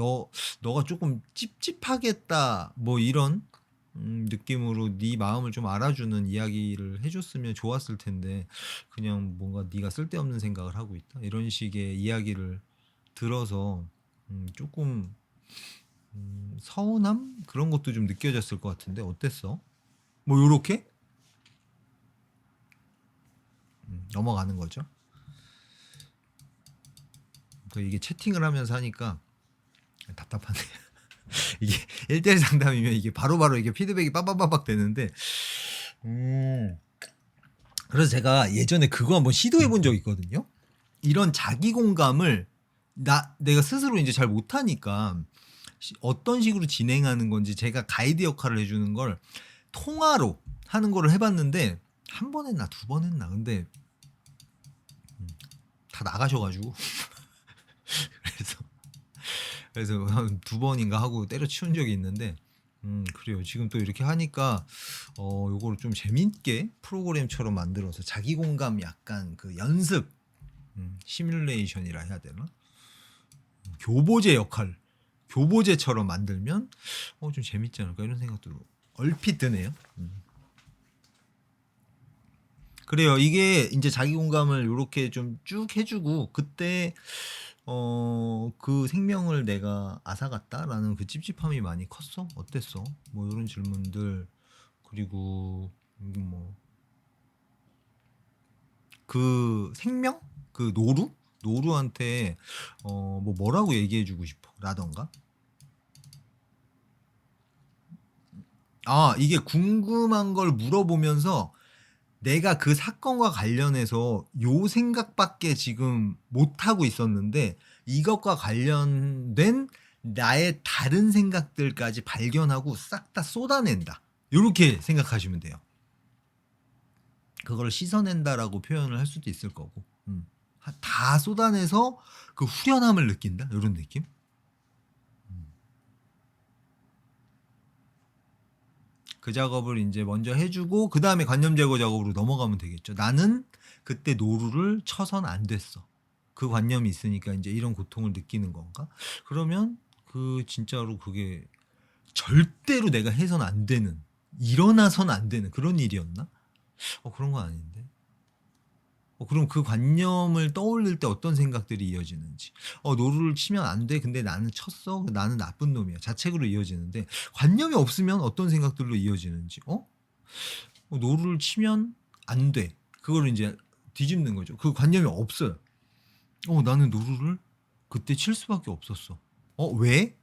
너가 조금 찝찝하겠다 뭐 이런 느낌으로 네 마음을 좀 알아주는 이야기를 해줬으면 좋았을 텐데 그냥 뭔가 네가 쓸데없는 생각을 하고 있다 이런 식의 이야기를 들어서 조금 서운함 그런 것도 좀 느껴졌을 것 같은데 어땠어? 뭐 요렇게 넘어가는 거죠. 또 이게 채팅을 하면서 하니까 답답하네. 이게 1대1 상담이면 이게 바로바로 이게 피드백이 빠바바박 되는데 그래서 제가 예전에 그거 한번 시도해 본 적이 있거든요. 이런 자기 공감을 내가 스스로 이제 잘 못하니까 어떤 식으로 진행하는 건지 제가 가이드 역할을 해주는 걸 통화로 하는 거를 해봤는데 한 번 했나 두 번 했나 근데 다 나가셔가지고 그래서 한 두 번인가 하고 때려치운 적이 있는데 그래요. 지금 또 이렇게 하니까 요거를 좀 재밌게 프로그램처럼 만들어서 자기 공감 약간 그 연습 시뮬레이션이라 해야 되나? 교보제 역할 교보제처럼 만들면 좀 재밌지 않을까 이런 생각도 얼핏 드네요. 그래요. 이게 이제 자기 공감을 이렇게 좀 쭉 해주고 그때 그 생명을 내가 앗아갔다라는 그 찝찝함이 많이 컸어? 어땠어? 뭐 이런 질문들 그리고 뭐 그 생명? 그 노루한테 뭐 뭐라고 얘기해주고 싶어? 라던가? 이게 궁금한 걸 물어보면서 내가 그 사건과 관련해서 요 생각밖에 지금 못하고 있었는데 이것과 관련된 나의 다른 생각들까지 발견하고 싹 다 쏟아낸다. 요렇게 생각하시면 돼요. 그걸 씻어낸다라고 표현을 할 수도 있을 거고 다 쏟아내서 그 후련함을 느낀다. 요런 느낌? 그 작업을 이제 먼저 해주고 그 다음에 관념 제거 작업으로 넘어가면 되겠죠. 나는 그때 노루를 쳐선 안 됐어. 그 관념이 있으니까 이제 이런 고통을 느끼는 건가? 그러면 그 진짜로 그게 절대로 내가 해선 안 되는 일어나선 안 되는 그런 일이었나? 그런 건 아닌데. 그럼 그 관념을 떠올릴 때 어떤 생각들이 이어지는지. 노루를 치면 안 돼. 근데 나는 쳤어. 나는 나쁜 놈이야. 자책으로 이어지는데 관념이 없으면 어떤 생각들로 이어지는지. 노루를 치면 안 돼. 그거를 이제 뒤집는 거죠. 그 관념이 없어요. 나는 노루를 그때 칠 수밖에 없었어. 왜?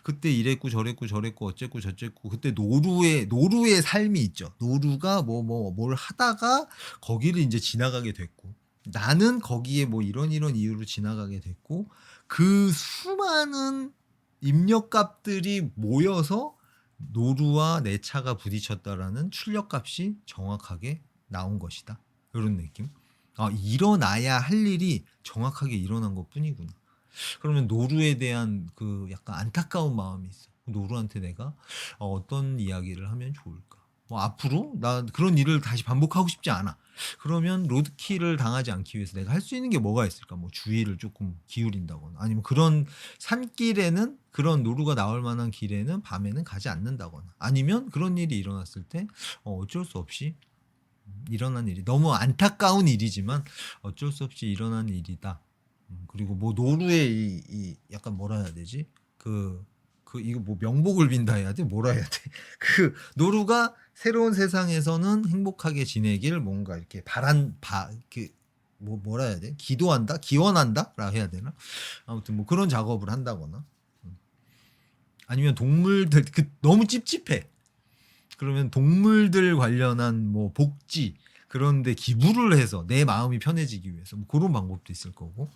그때 이랬고 저랬고 저랬고 어쨌고 저쨌고 그때 노루의 삶이 있죠. 노루가 뭘 하다가 거기를 인제 지나가게 됐고 나는 거기에 뭐 이런 이유로 지나가게 됐고 그 수많은 입력값들이 모여서 '노루와 내 차가 부딪혔다.'라는 출력값이 정확하게 나온 것이다. 요런 느낌. 아 일어나야 할 일이 정확하게 일어난 것뿐이구나. 그러면 노루에 대한 그 약간 안타까운 마음이 있어. 노루한테 내가 어떤 이야기를 하면 좋을까? 뭐 앞으로 나 그런 일을 다시 반복하고 싶지 않아. 그러면 로드킬을 당하지 않기 위해서 내가 할 수 있는 게 뭐가 있을까? 뭐 주의를 조금 기울인다거나 아니면 그런 산길에는 그런 노루가 나올 만한 길에는 밤에는 가지 않는다거나 아니면 그런 일이 일어났을 때 어쩔 수 없이 일어난 일이 너무 안타까운 일이지만 어쩔 수 없이 일어난 일이다. 그리고 뭐 노루의 이 약간 뭐라 해야 되지? 이거 뭐 명복을 빈다 해야 돼? 뭐라 해야 돼? 그 노루가 새로운 세상에서는 행복하게 지내길 뭔가 이렇게 뭐라 해야 돼? 기도한다? 기원한다?라 해야 되나? 아무튼 뭐 그런 작업을 한다거나 아니면 동물들 너무 찝찝해. 그러면 동물들 관련한 뭐 복지 그런 데 기부를 해서 내 마음이 편해지기 위해서 뭐 그런 방법도 있을 거고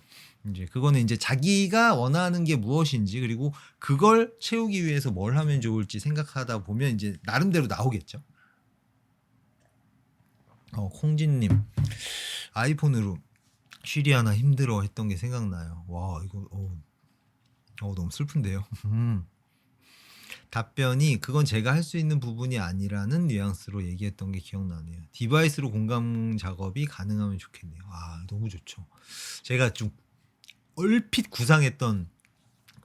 인제 그거는 인제 자기가 원하는 게 무엇인지 그리고 그걸 채우기 위해서 뭘 하면 좋을지 생각하다 보면 인제 나름대로 나오겠죠. 콩진 님. 아이폰으로 쉬리 하나 힘들어 했던 게 생각나요. 와 이거 너무 슬픈데요. 답변이 "그건 제가 할 수 있는 부분이 아니라"는 뉘앙스로 얘기했던 게 기억나네요. "디바이스로 공감 작업이 가능하면 좋겠네요." 아 너무 좋죠. 제가 좀 얼핏 구상했던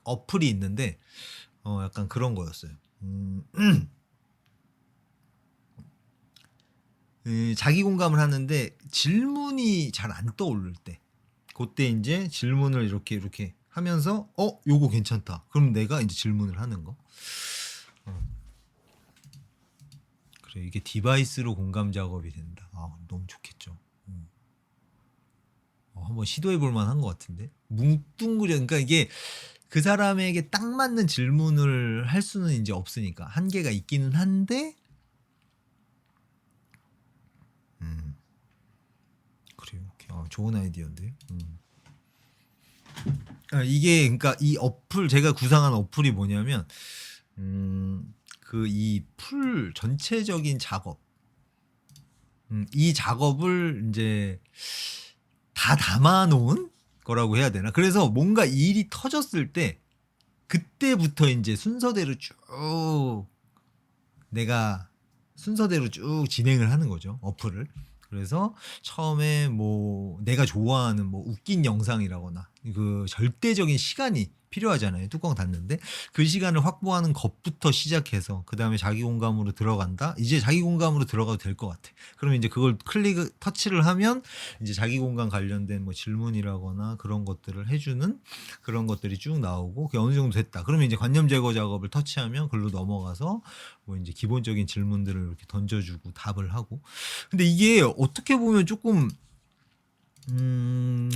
어플이 있는데 약간 그런 거였어요. 자기 공감을 하는데 질문이 잘 안 떠오를 때 고때 인제 질문을 이렇게 하면서 요거 괜찮다." 그럼 내가 인제 질문을 하는 거. 그래 이게 디바이스로 공감 작업이 된다. 아 너무 좋겠죠. 한번 시도해 볼 만한 것 같은데. 뭉뚱그려 그러니까 이게 그 사람에게 딱 맞는 질문을 할 수는 인제 없으니까 한계가 있기는 한데 음 그래요. 좋은 아이디어인데. 이게 그러니까 이 어플 제가 구상한 어플이 뭐냐면 그 이 풀 전체적인 작업 이 작업을 인제 다 담아 놓은 거라고 해야 되나? 그래서 뭔가 일이 터졌을 때 그때부터 인제 순서대로 쭉 내가 순서대로 쭉 진행을 하는 거죠, 어플을. 그래서 처음에 뭐 내가 좋아하는 뭐 웃긴 영상이라거나 그 절대적인 시간이 필요하잖아요, 뚜껑 닫는데. 그 시간을 확보하는 것부터 시작해서 그다음에 자기 공감으로 들어간다. 이제 자기 공감으로 들어가도 될 것 같아. 그러면 이제 그걸 터치를 하면 이제 자기 공감 관련된 뭐 질문이라거나 그런 것들을 해 주는 그런 것들이 쭉 나오고 그게 어느 정도 됐다. 그러면 이제 관념 제거 작업을 터치하면 글로 넘어가서 뭐 인제 기본적인 질문들을 이렇게 던져 주고 답을 하고. 근데 이게 어떻게 보면 쪼끔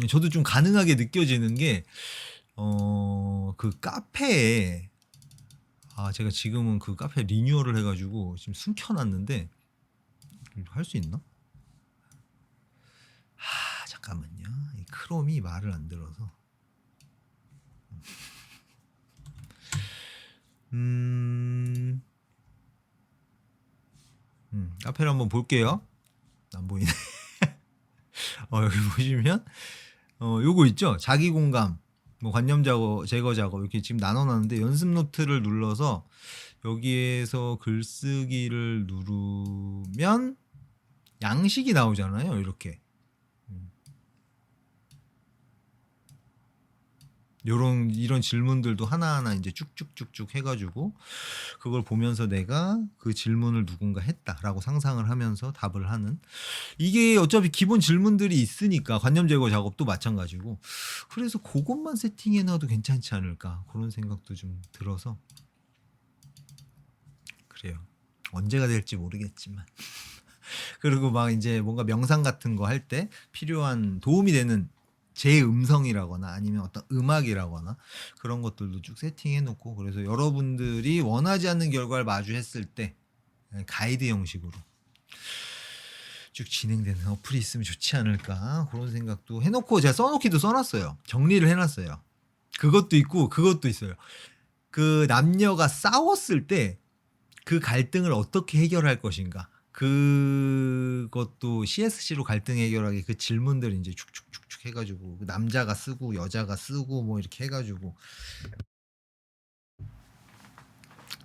저도 좀 가능하게 느껴지는 게 그 카페에 제가 지금은 그 카페 리뉴얼을 해 가지고 지금 숨겨 놨는데 할 수 있나? 잠깐만요. 이 크롬이 말을 안 들어서. 카페를 한번 볼게요. 안 보이네. 여기 보시면 요거 있죠? 자기 공감, 뭐 관념 제거 작업 이렇게 지금 나눠 놨는데 연습 노트를 눌러서 여기에서 글쓰기를 누르면 양식이 나오잖아요, 이렇게. 이런 질문들도 하나하나 인제 쭉쭉쭉쭉 해 가지고 그걸 보면서 내가 그 질문을 누군가 했다라고 상상을 하면서 답을 하는 이게 어차피 기본 질문들이 있으니까 관념 제거 작업도 마찬가지고 그래서 '고것만 세팅해 놔도 괜찮지 않을까.' 고런 생각도 좀 들어서 그래요. 언제가 될지 모르겠지만. 그리고 막 인제 뭔가 명상 같은 거 할 때 필요한 도움이 되는 제 음성이라거나 아니면 어떤 음악이라거나 그런 것들도 쭉 세팅해 놓고, 그래서 여러분들이 원하지 않는 결과를 마주했을 때 가이드 형식으로 쭉 진행되는 어플이 있으면 좋지 않을까, 그런 생각도 해놓고, 제가 써놓기도 써놨어요. 정리를 해놨어요. 그것도 있고 그것도 있어요. 그 남녀가 싸웠을 때 그 갈등을 어떻게 해결할 것인가, 그것도 CSC로 갈등 해결하기 그 질문들 이제 축축축축 해가지고 남자가 쓰고 여자가 쓰고 뭐 이렇게 해가지고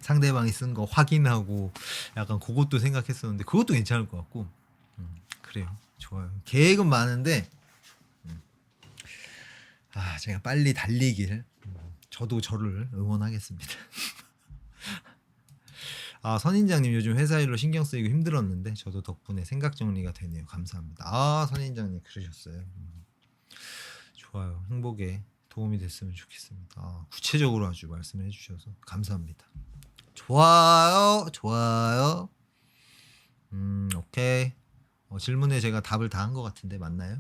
상대방이 쓴 거 확인하고, 약간 그것도 생각했었는데 그것도 괜찮을 것 같고. 그래요. 좋아요. 계획은 많은데 제가 빨리 달리길, 저도 저를 응원하겠습니다. 선인장님 요즘 회사 일로 신경 쓰이고 힘들었는데 저도 덕분에 생각 정리가 되네요. 감사합니다. 선인장님 그러셨어요. 좋아요. 행복에 도움이 됐으면 좋겠습니다. 구체적으로 아주 말씀해 주셔서 감사합니다. 좋아요. 좋아요. 오케이. 질문에 제가 답을 다 한 것 같은데 맞나요?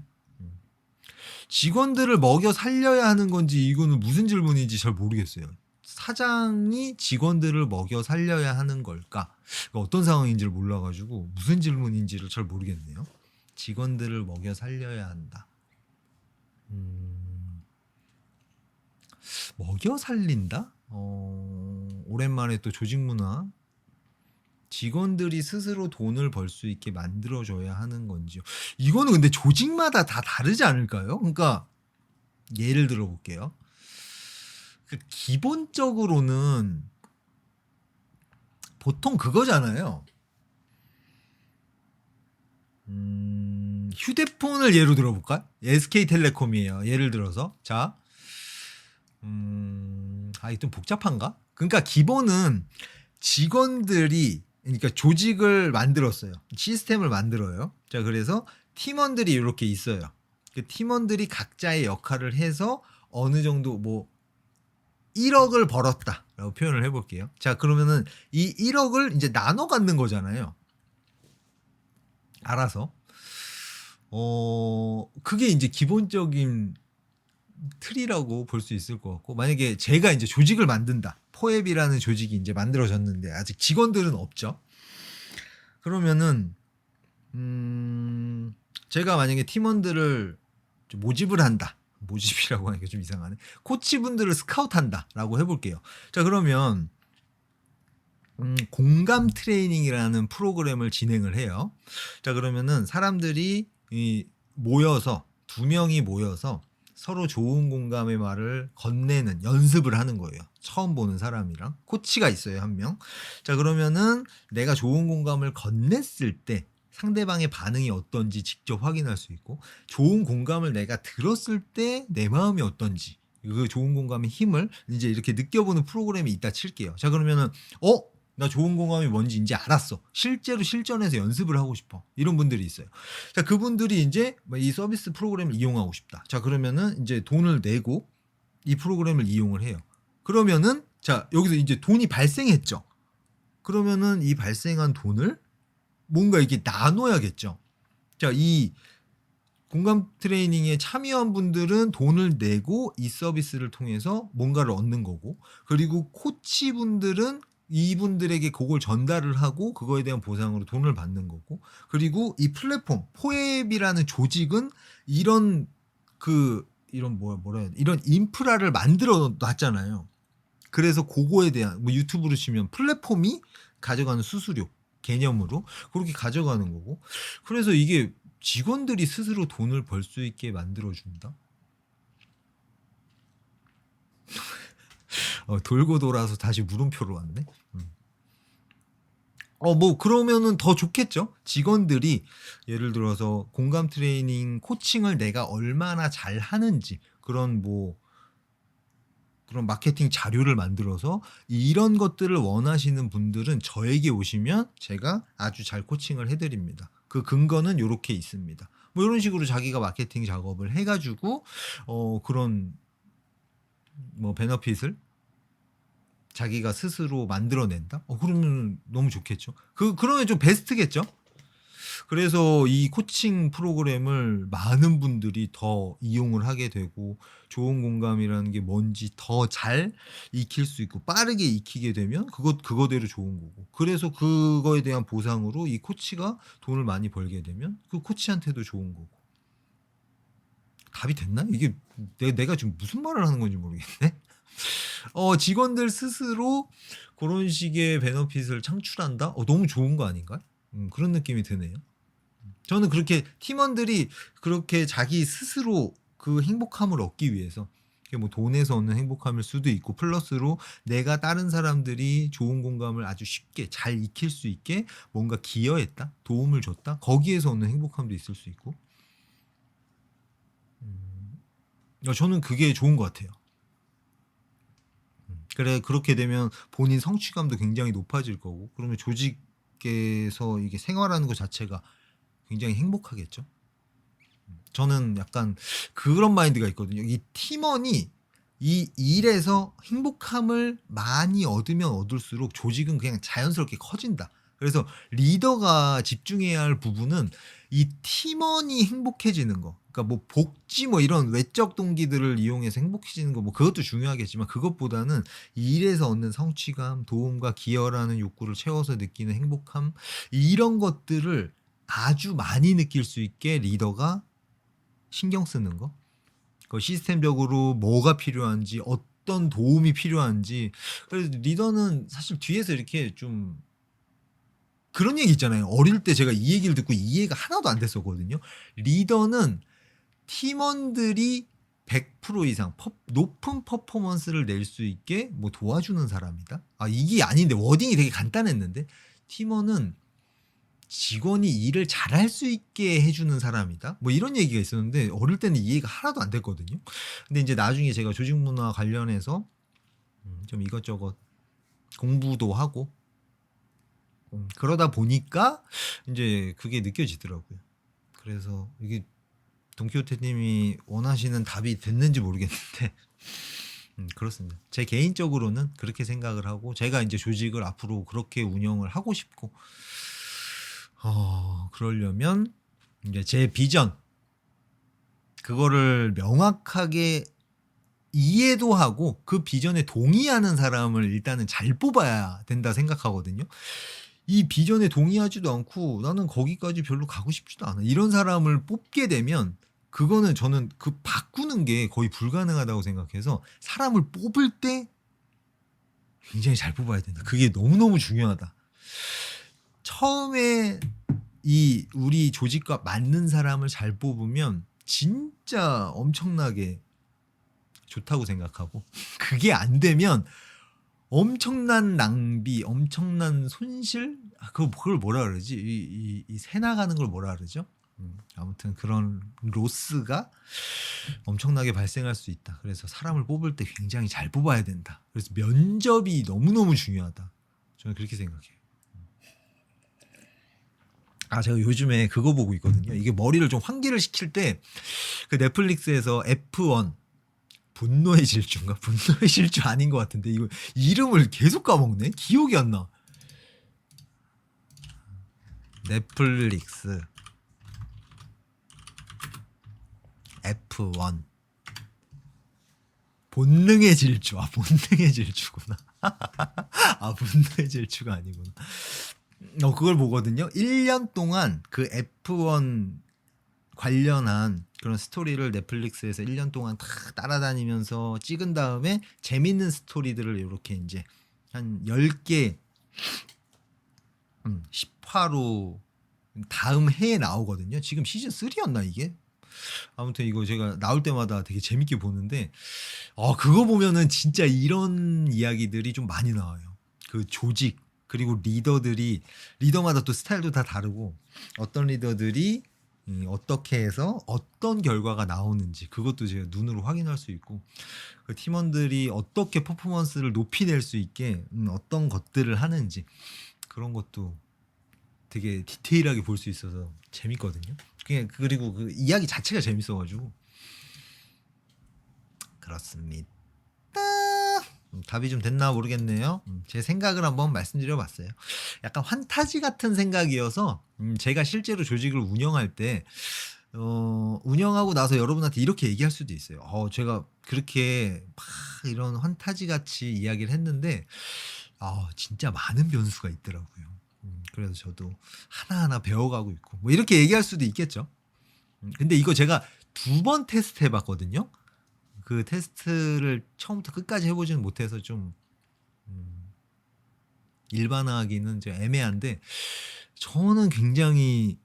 직원들을 먹여 살려야 하는 건지 이거는 무슨 질문인지 잘 모르겠어요. 사장이 직원들을 먹여 살려야 하는 걸까? 어떤 상황인지를 몰라가지고 무슨 질문인지를 잘 모르겠네요. 직원들을 먹여 살려야 한다. 먹여 살린다? 오랜만에 또 조직 문화. 직원들이 스스로 돈을 벌 수 있게 만들어줘야 하는 건지요. 이거는 근데 조직마다 다 다르지 않을까요? 그러니까 예를 들어 볼게요. 기본적으로는 보통 그거잖아요. 휴대폰을 예로 들어볼까? SK텔레콤이에요. 예를 들어서 자, 이게 좀 복잡한가? 그러니까 기본은 직원들이, 그러니까 조직을 만들었어요. 시스템을 만들어요. 자, 그래서 팀원들이 이렇게 있어요. 그 팀원들이 각자의 역할을 해서 어느 정도 뭐 1억을 벌었다라고 표현을 해볼게요. 자, 그러면은 이 1억을 이제 나눠 갖는 거잖아요. 알아서. 그게 이제 기본적인 틀이라고 볼 수 있을 것 같고, 만약에 제가 이제 조직을 만든다. 포앱이라는 조직이 이제 만들어졌는데 아직 직원들은 없죠. 그러면은 제가 만약에 팀원들을 모집을 한다. 모집이라고 하니까 좀 이상하네. 코치분들을 스카우트한다라고 해볼게요. 자, 그러면 공감 트레이닝이라는 프로그램을 진행을 해요. 자, 그러면은 사람들이 모여서 2명이 모여서 서로 좋은 공감의 말을 건네는 연습을 하는 거예요. 처음 보는 사람이랑 코치가 있어요, 1명. 자, 그러면은 내가 좋은 공감을 건넸을 때 상대방의 반응이 어떤지 직접 확인할 수 있고, 좋은 공감을 내가 들었을 때 내 마음이 어떤지, 그 좋은 공감의 힘을 이제 이렇게 느껴보는 프로그램이 있다 칠게요. 자, 그러면은 나 좋은 공감이 뭔지 이제 알았어. 실제로 실전에서 연습을 하고 싶어. 이런 분들이 있어요. 자, 그분들이 이제 이 서비스 프로그램을 이용하고 싶다. 자, 그러면은 이제 돈을 내고 이 프로그램을 이용을 해요. 그러면은 자, 여기서 이제 돈이 발생했죠. 그러면은 이 발생한 돈을 뭔가 이렇게 나눠야겠죠. 자, 이 공감 트레이닝에 참여한 분들은 돈을 내고 이 서비스를 통해서 뭔가를 얻는 거고, 그리고 코치 분들은 이분들에게 그걸 전달을 하고 그거에 대한 보상으로 돈을 받는 거고, 그리고 이 플랫폼 포앱이라는 조직은 이런 뭐라 해야 돼? 이런 인프라를 만들어 놨잖아요. 그래서 그거에 대한 뭐 유튜브로 치면 플랫폼이 가져가는 수수료 개념으로 그렇게 가져가는 거고, 그래서 이게 직원들이 스스로 돈을 벌 수 있게 만들어준다? 돌고 돌아서 다시 물음표로 왔네. 뭐 그러면은 더 좋겠죠. 직원들이 예를 들어서 공감 트레이닝 코칭을 내가 얼마나 잘 하는지 그런 그런 마케팅 자료를 만들어서 이런 것들을 원하시는 분들은 저에게 오시면 제가 아주 잘 코칭을 해드립니다. 그 근거는 요렇게 있습니다. 뭐 이런 식으로 자기가 마케팅 작업을 해가지고 그런 뭐 베너핏을 자기가 스스로 만들어낸다? 그러면 너무 좋겠죠. 그러면 좀 베스트겠죠. 그래서 이 코칭 프로그램을 많은 분들이 더 이용을 하게 되고 좋은 공감이라는 게 뭔지 더 잘 익힐 수 있고 빠르게 익히게 되면 그거대로 좋은 거고. 그래서 그거에 대한 보상으로 이 코치가 돈을 많이 벌게 되면 그 코치한테도 좋은 거고. 답이 됐나? 이게 내가 지금 무슨 말을 하는 건지 모르겠네. 직원들 스스로 그런 식의 베너핏을 창출한다? 너무 좋은 거 아닌가? 그런 느낌이 드네요. 저는 그렇게 팀원들이 그렇게 자기 스스로 그 행복함을 얻기 위해서 그게 뭐 돈에서 얻는 행복함일 수도 있고 플러스로 내가 다른 사람들이 좋은 공감을 아주 쉽게 잘 익힐 수 있게 뭔가 기여했다, 도움을 줬다, 거기에서 얻는 행복함도 있을 수 있고. 저는 그게 좋은 것 같아요. 그래 그렇게 되면 본인 성취감도 굉장히 높아질 거고 그러면 조직에서 이게 생활하는 것 자체가 굉장히 행복하겠죠. 저는 약간 그런 마인드가 있거든요. 이 팀원이 이 일에서 행복함을 많이 얻으면 얻을수록 조직은 그냥 자연스럽게 커진다. 그래서 리더가 집중해야 할 부분은 이 팀원이 행복해지는 거. 그러니까 뭐 복지 뭐 이런 외적 동기들을 이용해서 행복해지는 거 뭐 그것도 중요하겠지만 그것보다는 이 일에서 얻는 성취감, 도움과 기여라는 욕구를 채워서 느끼는 행복함 이런 것들을 아주 많이 느낄 수 있게 리더가 신경 쓰는 거. 그 시스템적으로 뭐가 필요한지 어떤 도움이 필요한지. 그래서 리더는 사실 뒤에서 이렇게 좀 그런 얘기 있잖아요. 어릴 때 제가 이 얘기를 듣고 이해가 하나도 안 됐었거든요. 리더는 팀원들이 100% 이상 높은 퍼포먼스를 낼 수 있게 뭐 도와주는 사람이다. 이게 아닌데 워딩이 되게 간단했는데 팀원은 직원이 일을 잘할 수 있게 해주는 사람이다. 뭐 이런 얘기가 있었는데 어릴 때는 이해가 하나도 안 됐거든요. 근데 이제 나중에 제가 조직 문화 관련해서 좀 이것저것 공부도 하고 그러다 보니까 이제 그게 느껴지더라고요. 그래서 이게 돈키호테님이 원하시는 답이 됐는지 모르겠는데 그렇습니다. 제 개인적으로는 그렇게 생각을 하고 제가 이제 조직을 앞으로 그렇게 운영을 하고 싶고 그러려면 이제 제 비전 그거를 명확하게 이해도 하고 그 비전에 동의하는 사람을 일단은 잘 뽑아야 된다 생각하거든요. 이 비전에 동의하지도 않고 나는 거기까지 별로 가고 싶지도 않아. 이런 사람을 뽑게 되면 그거는 저는 그 바꾸는 게 거의 불가능하다고 생각해서 사람을 뽑을 때 굉장히 잘 뽑아야 된다. 그게 너무너무 중요하다. 처음에 이 우리 조직과 맞는 사람을 잘 뽑으면 진짜 엄청나게 좋다고 생각하고 그게 안 되면 엄청난 낭비, 엄청난 손실? 그걸 뭐라 그러지? 이 새 나가는 걸 뭐라 그러죠? 아무튼 그런 로스가 엄청나게 발생할 수 있다. 그래서 사람을 뽑을 때 굉장히 잘 뽑아야 된다. 그래서 면접이 너무너무 중요하다. 저는 그렇게 생각해요. 제가 요즘에 그거 보고 있거든요. 이게 머리를 좀 환기를 시킬 때 그 넷플릭스에서 F1 분노의 질주인가? 분노의 질주 아닌 것 같은데 이거 이름을 계속 까먹네. 기억이 안 나. 넷플릭스 F1 본능의 질주. 본능의 질주구나. 분노의 질주가 아니구나. 그걸 보거든요. 1년 동안 그 F1 관련한 그런 스토리를 넷플릭스에서 1년 동안 다 따라다니면서 찍은 다음에 재밌는 스토리들을 이렇게 이제 한 10개 10화로 다음 해에 나오거든요. 지금 시즌 3였나 이게? 아무튼 이거 제가 나올 때마다 되게 재밌게 보는데 그거 보면은 진짜 이런 이야기들이 좀 많이 나와요. 그 조직 그리고 리더마다 또 스타일도 다 다르고 어떤 리더들이 어떻게 해서 어떤 결과가 나오는지 그것도 제가 눈으로 확인할 수 있고 그 팀원들이 어떻게 퍼포먼스를 높이 낼 수 있게 어떤 것들을 하는지 그런 것도 되게 디테일하게 볼 수 있어서 재밌거든요. 그리고 그 이야기 자체가 재밌어가지고 그렇습니다. 답이 좀 됐나 모르겠네요. 제 생각을 한번 말씀드려봤어요. 약간 환타지 같은 생각이어서 제가 실제로 조직을 운영할 때 운영하고 나서 여러분한테 이렇게 얘기할 수도 있어요. 제가 그렇게 막 이런 환타지 같이 이야기를 했는데 진짜 많은 변수가 있더라고요. 그래서 저도 하나하나 배워가고 있고 뭐 이렇게 얘기할 수도 있겠죠. 근데 이거 제가 2번 테스트 해봤거든요. 그 테스트를 처음부터 끝까지 해보지는 못해서 좀 일반화하기는 좀 애매한데 저는 굉장히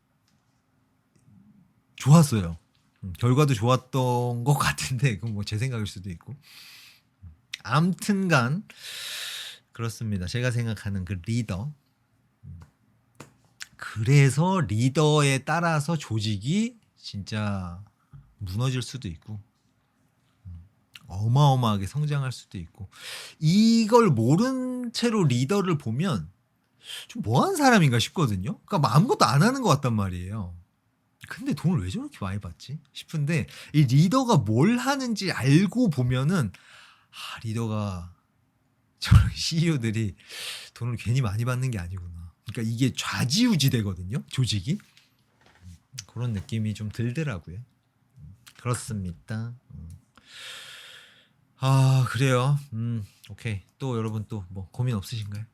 좋았어요. 결과도 좋았던 것 같은데 그건 뭐 제 생각일 수도 있고. 암튼간 그렇습니다. 제가 생각하는 그 리더. 그래서 리더에 따라서 조직이 진짜 무너질 수도 있고 어마어마하게 성장할 수도 있고 이걸 모른 채로 리더를 보면 좀 뭐한 사람인가 싶거든요. 그러니까 뭐 아무것도 안 하는 것 같단 말이에요. 근데 돈을 왜 저렇게 많이 받지 싶은데 이 리더가 뭘 하는지 알고 보면은 리더가 저런 CEO들이 돈을 괜히 많이 받는 게 아니구나. 그러니까 이게 좌지우지 되거든요. 조직이. 그런 느낌이 좀 들더라고요. 그렇습니다. 그래요. 오케이. 또 여러분 또 뭐 고민 없으신가요?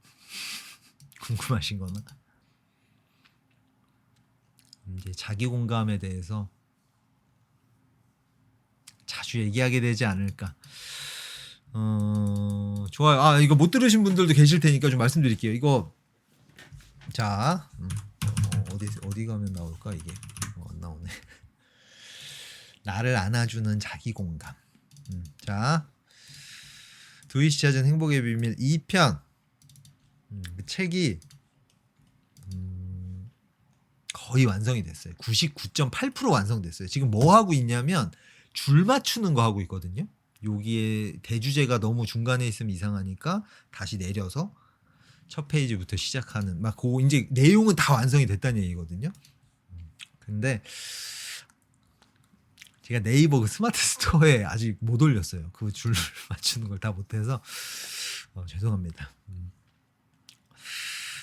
궁금하신 거나? 이제 자기 공감에 대해서 자주 얘기하게 되지 않을까. 좋아요. 이거 못 들으신 분들도 계실 테니까 좀 말씀드릴게요. 이거 자 어디 가면 나올까 이게 안 나오네. 나를 안아주는 자기 공감. 자 두이시 찾은 행복의 비밀 2편. 그 책이 거의 완성이 됐어요. 99.8% 완성됐어요. 지금 뭐 하고 있냐면 줄 맞추는 거 하고 있거든요. 여기에 대주제가 너무 중간에 있으면 이상하니까 다시 내려서 첫 페이지부터 시작하는 이제 내용은 다 완성이 됐다는 얘기거든요. 근데 제가 네이버 그 스마트 스토어에 아직 못 올렸어요. 그 줄 맞추는 걸 다 못해서 죄송합니다.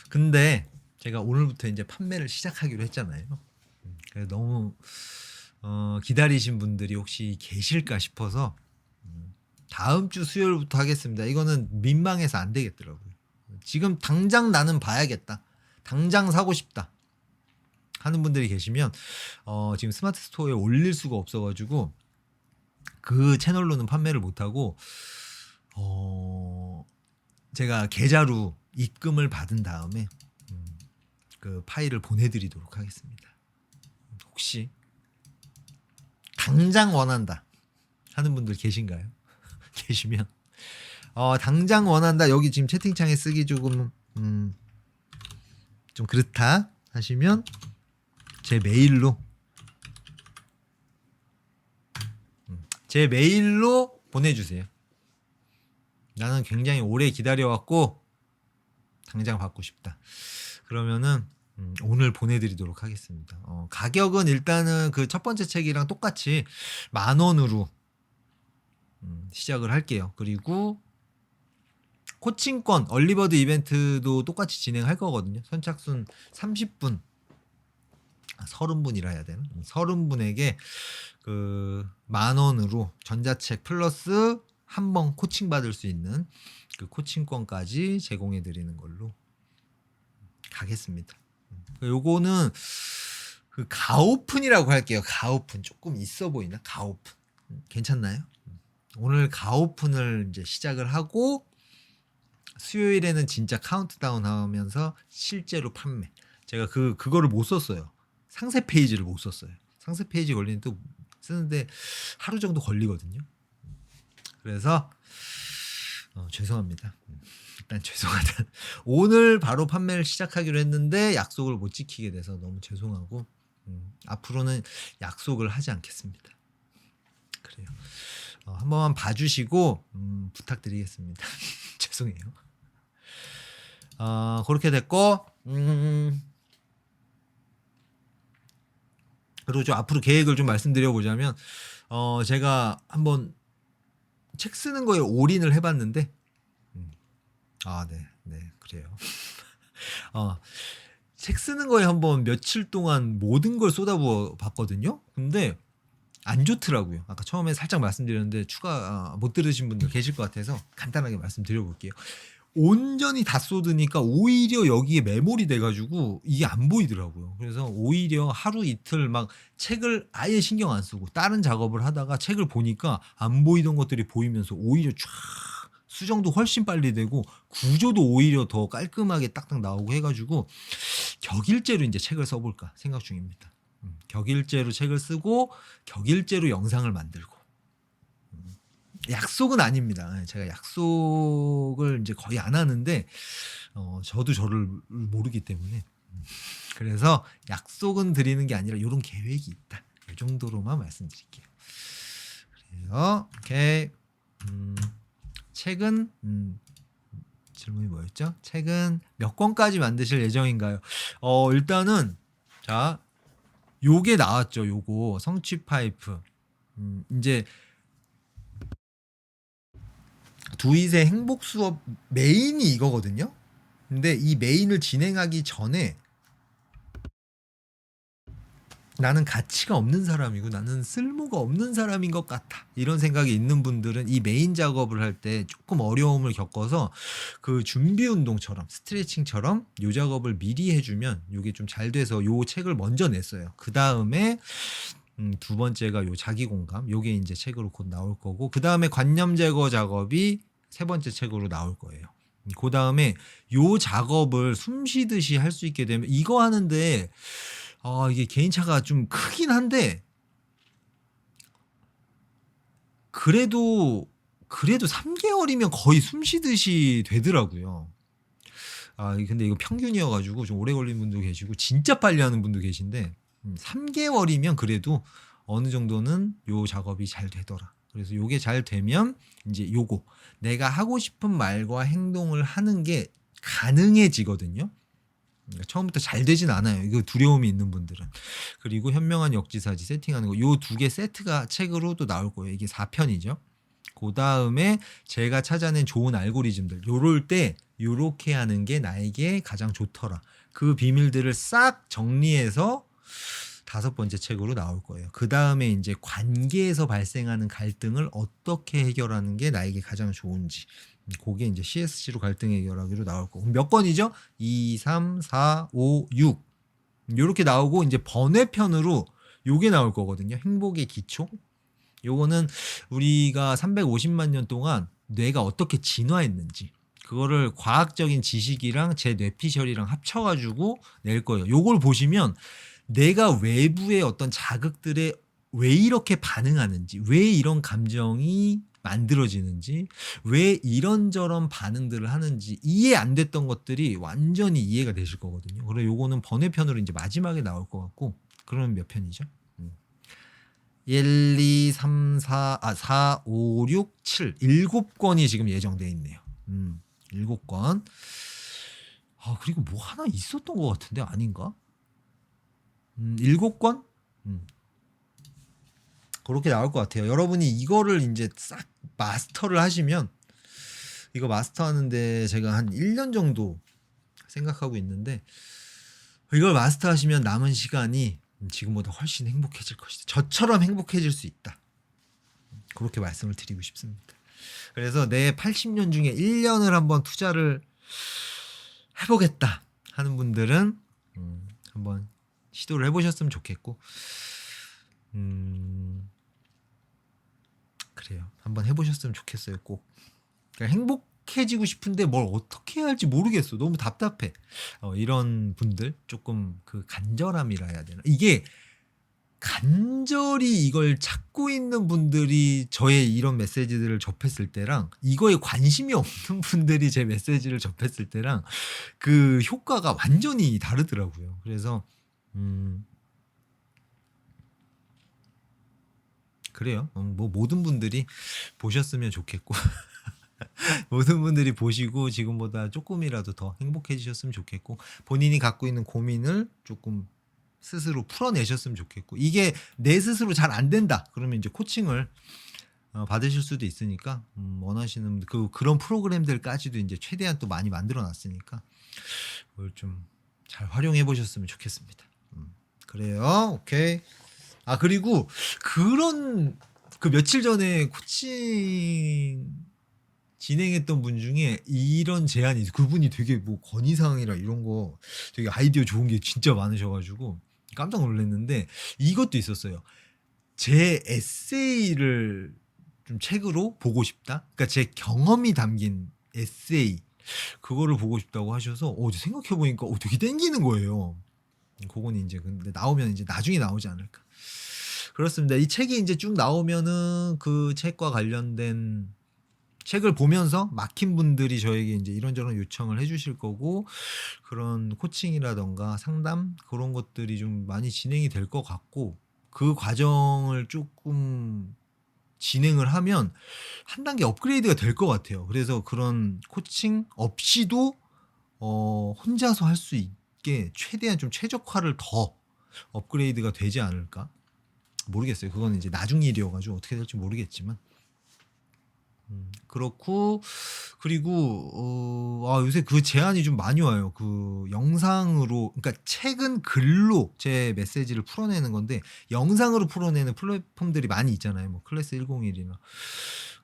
근데 제가 오늘부터 이제 판매를 시작하기로 했잖아요. 그래서 너무 기다리신 분들이 혹시 계실까 싶어서 다음 주 수요일부터 하겠습니다. 이거는 민망해서 안 되겠더라고요. 지금 당장 나는 봐야겠다. 당장 사고 싶다. 하는 분들이 계시면 지금 스마트 스토어에 올릴 수가 없어가지고 그 채널로는 판매를 못하고 제가 계좌로 입금을 받은 다음에 그 파일을 보내드리도록 하겠습니다. 혹시 당장 원한다 하는 분들 계신가요? 계시면 당장 원한다 여기 지금 채팅창에 쓰기 조금 좀 그렇다 하시면 제 메일로 보내주세요. 나는 굉장히 오래 기다려왔고 당장 받고 싶다. 그러면은 오늘 보내드리도록 하겠습니다. 가격은 일단은 그 첫 번째 책이랑 똑같이 10,000원으로 시작을 할게요. 그리고 코칭권 얼리버드 이벤트도 똑같이 진행할 거거든요. 선착순 30분 30분이라 해야 되나? 30분에게 그 10,000원으로 전자책 플러스 한 번 코칭 받을 수 있는 그 코칭권까지 제공해 드리는 걸로 가겠습니다. 요거는 그 가오픈이라고 할게요. 가오픈 조금 있어 보이나? 가오픈 괜찮나요? 오늘 가오픈을 이제 시작을 하고 수요일에는 진짜 카운트다운 하면서 실제로 판매. 제가 그거를 못 썼어요. 상세 페이지를 못 썼어요. 상세 페이지 걸리는 또 쓰는데 하루 정도 걸리거든요. 그래서 죄송합니다. 일단 죄송하다. 오늘 바로 판매를 시작하기로 했는데 약속을 못 지키게 돼서 너무 죄송하고 앞으로는 약속을 하지 않겠습니다. 그래요. 한 번만 봐주시고 부탁드리겠습니다. 죄송해요. 그렇게 됐고 그리고 좀 앞으로 계획을 좀 말씀드려보자면 제가 한번 책 쓰는 거에 올인을 해봤는데 아, 네. 네. 그래요. 어. 책 쓰는 거에 한번 며칠 동안 모든 걸 쏟아부어 봤거든요. 근데 안 좋더라고요. 아까 처음에 살짝 말씀드렸는데 못 들으신 분들 계실 것 같아서 간단하게 말씀드려 볼게요. 온전히 다 쏟으니까 오히려 여기에 매몰이 돼 가지고 이게 안 보이더라고요. 그래서 오히려 하루 이틀 막 책을 아예 신경 안 쓰고 다른 작업을 하다가 책을 보니까 안 보이던 것들이 보이면서 오히려 쫙 수정도 훨씬 빨리 되고 구조도 오히려 더 깔끔하게 딱딱 나오고 해 가지고 격일제로 인제 책을 써 볼까 생각 중입니다. 격일제로 책을 쓰고 격일제로 영상을 만들고. 약속은 아닙니다. 예, 제가 약속을 인제 거의 안 하는데 저도 저를 모르기 때문에 그래서 약속은 드리는 게 아니라 요런 계획이 있다. 요 정도로만 말씀드릴게요. 그래요. 오케이. 책은 질문이 뭐였죠? 책은 몇 권까지 만드실 예정인가요? 일단은 자 요게 나왔죠. 요거 성취 파이프. 인제 두잇의 행복 수업 메인이 이거거든요. 근데 이 메인을 진행하기 전에 '나는 가치가 없는 사람이고 나는 쓸모가 없는 사람인 것 같아.' 이런 생각이 있는 분들은 이 메인 작업을 할 때 쪼끔 어려움을 겪어서 그 준비 운동처럼 스트레칭처럼 요 작업을 미리 해 주면 요게 좀 잘 돼서 요 책을 먼저 냈어요. 그다음에 두 번째가 요 자기 공감 요게 인제 책으로 곧 나올 거고 그다음에 관념 제거 작업이 세 번째 책으로 나올 거예요. 그다음에 요 작업을 숨 쉬듯이 할 수 있게 되면 이거 하는데 이게 개인차가 좀 크긴 한데 그래도, 그래도 3 개월이면 거의 숨 쉬듯이 되더라고요. 근데 이거 평균이어 가지고 좀 오래 걸리는 분도 계시고 진짜 빨리 하는 분도 계신데 3 개월이면 그래도 어느 정도는 요 작업이 잘 되더라. 그래서 요게 잘 되면 인제 요거 내가 하고 싶은 말과 행동을 하는 게 가능해지거든요. 그러니까 처음부터 잘 되진 않아요. 이거 두려움이 있는 분들은. 그리고 현명한 역지사지 세팅하는 거 요 두 개 세트가 책으로도 나올 거예요. 이게 4 편이죠. 그다음에 제가 찾아낸 좋은 알고리즘들 요럴 때 요렇게 하는 게 나에게 가장 좋더라. 그 비밀들을 싹 정리해서 5 번째 책으로 나올 거예요. 그다음에 인제 관계에서 발생하는 갈등을 어떻게 해결하는 게 나에게 가장 좋은지. 고게 인제 CSC로 갈등 해결하기로 나올 거고. 몇 권이죠? 2, 3, 4, 5, 6 요렇게 나오고 인제 번외편으로 요게 나올 거거든요. 행복의 기초. 요거는 우리가 350만 년 동안 뇌가 어떻게 진화했는지 그거를 과학적인 지식이랑 제 뇌피셜이랑 합쳐 가지고 낼 거예요. 요걸 보시면 내가 외부의 어떤 자극들에 왜 이렇게 반응하는지, 왜 이런 감정이 만들어지는지, 왜 이런저런 반응들을 하는지 이해 안 됐던 것들이 완전히 이해가 되실 거거든요. 그래서 요거는 번외편으로 인제 마지막에 나올 것 같고 그러면 몇 편이죠? 1, 2, 3, 4, 5, 6, 7 7 권이 지금 예정돼 있네요. 7 권. 그리고 뭐 하나 있었던 것 같은데 아닌가? 7 권? 고렇게 나올 것 같아요. 여러분이 이거를 인제 싹 마스터를 하시면 이거 마스터하는 데 제가 한 1년 정도 생각하고 있는데 이걸 마스터하시면 남은 시간이 지금보다 훨씬 행복해질 것이다. 저처럼 행복해질 수 있다. 고렇게 말씀을 드리고 싶습니다. 그래서 내 80년 중에 1년을 한번 투자를 해 보겠다 하는 분들은 한번 시도를 해 보셨으면 좋겠고 그래요. 한번 해 보셨으면 좋겠어요 꼭. 그러니까 행복해지고 싶은데 뭘 어떻게 해야 할지 모르겠어. 너무 답답해. 이런 분들 쪼끔 그 간절함이라 해야 되나? 이게 간절히 이걸 찾고 있는 분들이 저의 이런 메시지들을 접했을 때랑 이거에 관심이 없는 분들이 제 메시지를 접했을 때랑 그 효과가 완전히 다르더라고요. 그래서 그래요. 뭐 모든 분들이 보셨으면 좋겠고 모든 분들이 보시고 지금보다 쪼끔이라도 더 행복해지셨으면 좋겠고 본인이 갖고 있는 고민을 쪼끔 스스로 풀어내셨으면 좋겠고 이게 내 스스로 잘 안 된다 그러면 인제 코칭을 받으실 수도 있으니까 원하시는 그런 프로그램들까지도 이제 최대한 또 많이 만들어 놨으니까 그걸 좀 잘 활용해 보셨으면 좋겠습니다. 그래요. 오케이. 그리고 그런 며칠 전에 코칭 진행했던 분 중에 이런 제안이 그분이 되게 뭐 건의사항이라 이런 거 되게 아이디어 좋은 게 진짜 많으셔 가지고 깜짝 놀랐는데 이것도 있었어요. 제 에세이를 좀 책으로 보고 싶다. 그러니까 제 경험이 담긴 에세이 그거를 보고 싶다고 하셔서 생각해 보니까 되게 땡기는 거예요. 그거는 이제 근데 나오면 이제 나중에 나오지 않을까. 그렇습니다. 이 책이 이제 쭉 나오면은 그 책과 관련된 책을 보면서 막힌 분들이 저에게 이제 이런저런 요청을 해주실 거고 그런 코칭이라던가 상담 그런 것들이 좀 많이 진행이 될 것 같고 그 과정을 조금 진행을 하면 한 단계 업그레이드가 될 것 같아요. 그래서 그런 코칭 없이도 혼자서 할 수 있게 최대한 좀 최적화를 더 업그레이드가 되지 않을까? 모르겠어요. 그건 이제 나중 일이어가지고 어떻게 될지 모르겠지만 그렇고 그리고 요새 그 제안이 좀 많이 와요. 그 영상으로 그러니까 책은 글로 제 메시지를 풀어내는 건데 영상으로 풀어내는 플랫폼들이 많이 있잖아요. 뭐 클래스 101이나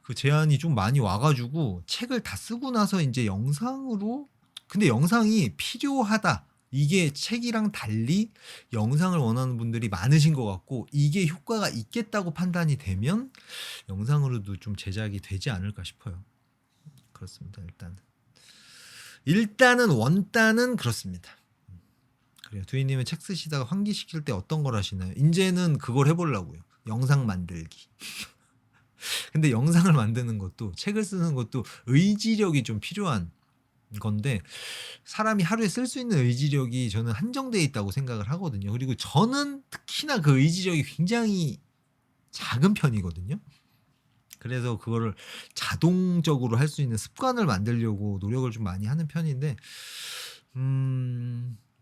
그 제안이 좀 많이 와가지고 책을 다 쓰고 나서 이제 영상으로 근데 영상이 필요하다. 이게 책이랑 달리 영상을 원하는 분들이 많으신 것 같고 이게 효과가 있겠다고 판단이 되면 영상으로도 좀 제작이 되지 않을까 싶어요. 그렇습니다. 일단은 원단은 그렇습니다. 그래요. 두이님은 책 쓰시다가 환기시킬 때 어떤 걸 하시나요? 이제는 그걸 해보려고요. 영상 만들기. 근데 영상을 만드는 것도 책을 쓰는 것도 의지력이 좀 필요한 건데 사람이 하루에 쓸 수 있는 의지력이 저는 한정되어 있다고 생각을 하거든요. 그리고 저는 특히나 그 의지력이 굉장히 작은 편이거든요. 그래서 그거를 자동적으로 할 수 있는 습관을 만들려고 노력을 좀 많이 하는 편인데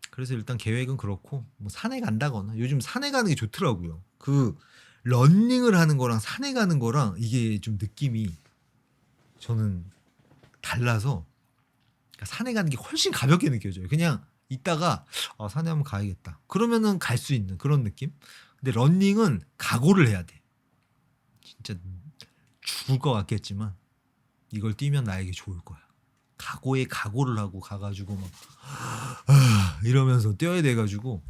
그래서 일단 계획은 그렇고 뭐 산에 간다거나 요즘 산에 가는 게 좋더라고요. 그 러닝을 하는 거랑 산에 가는 거랑 이게 좀 느낌이 저는 달라서 그러니까 산에 가는 게 훨씬 가볍게 느껴져요. 그냥 이따가 산에 한번 가야겠다. 그러면은 갈 수 있는 그런 느낌? 근데 러닝은 각오를 해야 돼. 진짜 죽을 것 같겠지만 이걸 뛰면 나에게 좋을 거야. 각오에 각오를 하고 가가지고 막 이러면서 뛰어야 돼가지고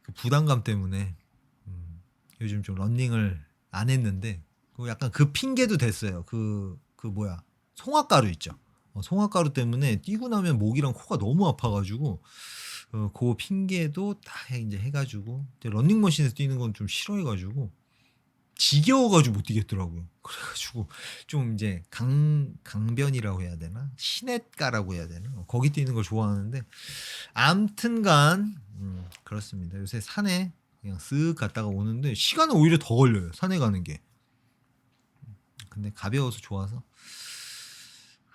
그 부담감 때문에 요즘 좀 러닝을 안 했는데 약간 그 핑계도 됐어요. 그 뭐야 송화가루 있죠. 송화가루 때문에 뛰고 나면 목이랑 코가 너무 아파가지고 그 핑계도 다 이제 해가지고 러닝머신에서 뛰는 건 좀 싫어해가지고 지겨워가지고 못 뛰겠더라고요. 그래가지고 좀 이제 강변이라고 해야 되나 시냇가라고 해야 되나 거기 뛰는 걸 좋아하는데 암튼간 그렇습니다. 요새 산에 그냥 쓱 갔다가 오는데 시간은 오히려 더 걸려요. 산에 가는 게. 근데 가벼워서 좋아서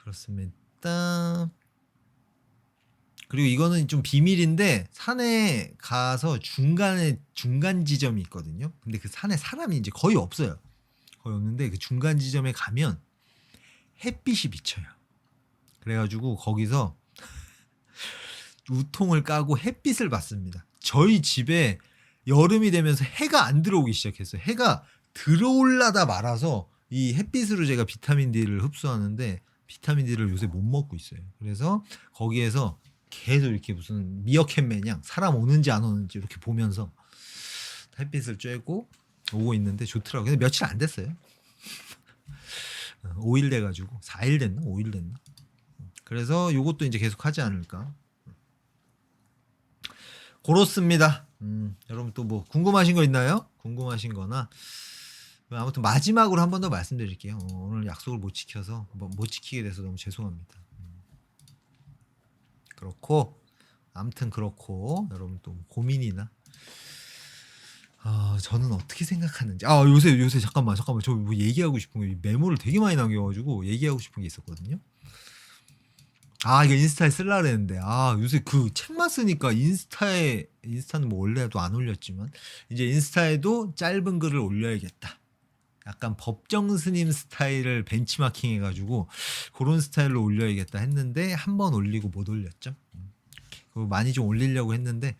그렇습니다. 그리고 이거는 좀 비밀인데 산에 가서 중간 지점이 있거든요. 근데 그 산에 사람이 이제 거의 없어요. 거의 없는데 그 중간 지점에 가면 햇빛이 비쳐요. 그래가지고 거기서 우통을 까고 햇빛을 받습니다. 저희 집에 여름이 되면서 해가 안 들어오기 시작했어요. 해가 들어올라다 말아서 이 햇빛으로 제가 비타민 D를 흡수하는데 비타민 D를 요새 못 먹고 있어요. 그래서 거기에서 계속 이렇게 무슨 미어캣 매냥 사람 오는지 안 오는지 이렇게 보면서 햇빛을 쬐고 오고 있는데 좋더라고요. 근데 며칠 안 됐어요. 5일 돼가지고 4일 됐나? 5일 됐나? 그래서 요것도 이제 계속 하지 않을까. 그렇습니다. 여러분 또 뭐 궁금하신 거 있나요? 궁금하신 거나 아무튼 마지막으로 한 번 더 말씀드릴게요. 오늘 약속을 못 지켜서 못 지키게 돼서 너무 죄송합니다. 그렇고 아무튼 그렇고 여러분 또 고민이나 저는 어떻게 생각하는지 요새 잠깐만 저 뭐 얘기하고 싶은 거 메모를 되게 많이 남겨가지고 얘기하고 싶은 게 있었거든요. 아 이거 인스타에 쓸라 그랬는데 아 요새 그 책만 쓰니까 인스타는 뭐 원래도 안 올렸지만 이제 인스타에도 짧은 글을 올려야겠다. 약간 법정 스님 스타일을 벤치마킹 해가지고 그런 스타일로 올려야겠다 했는데 한 번 올리고 못 올렸죠. 그거 많이 좀 올리려고 했는데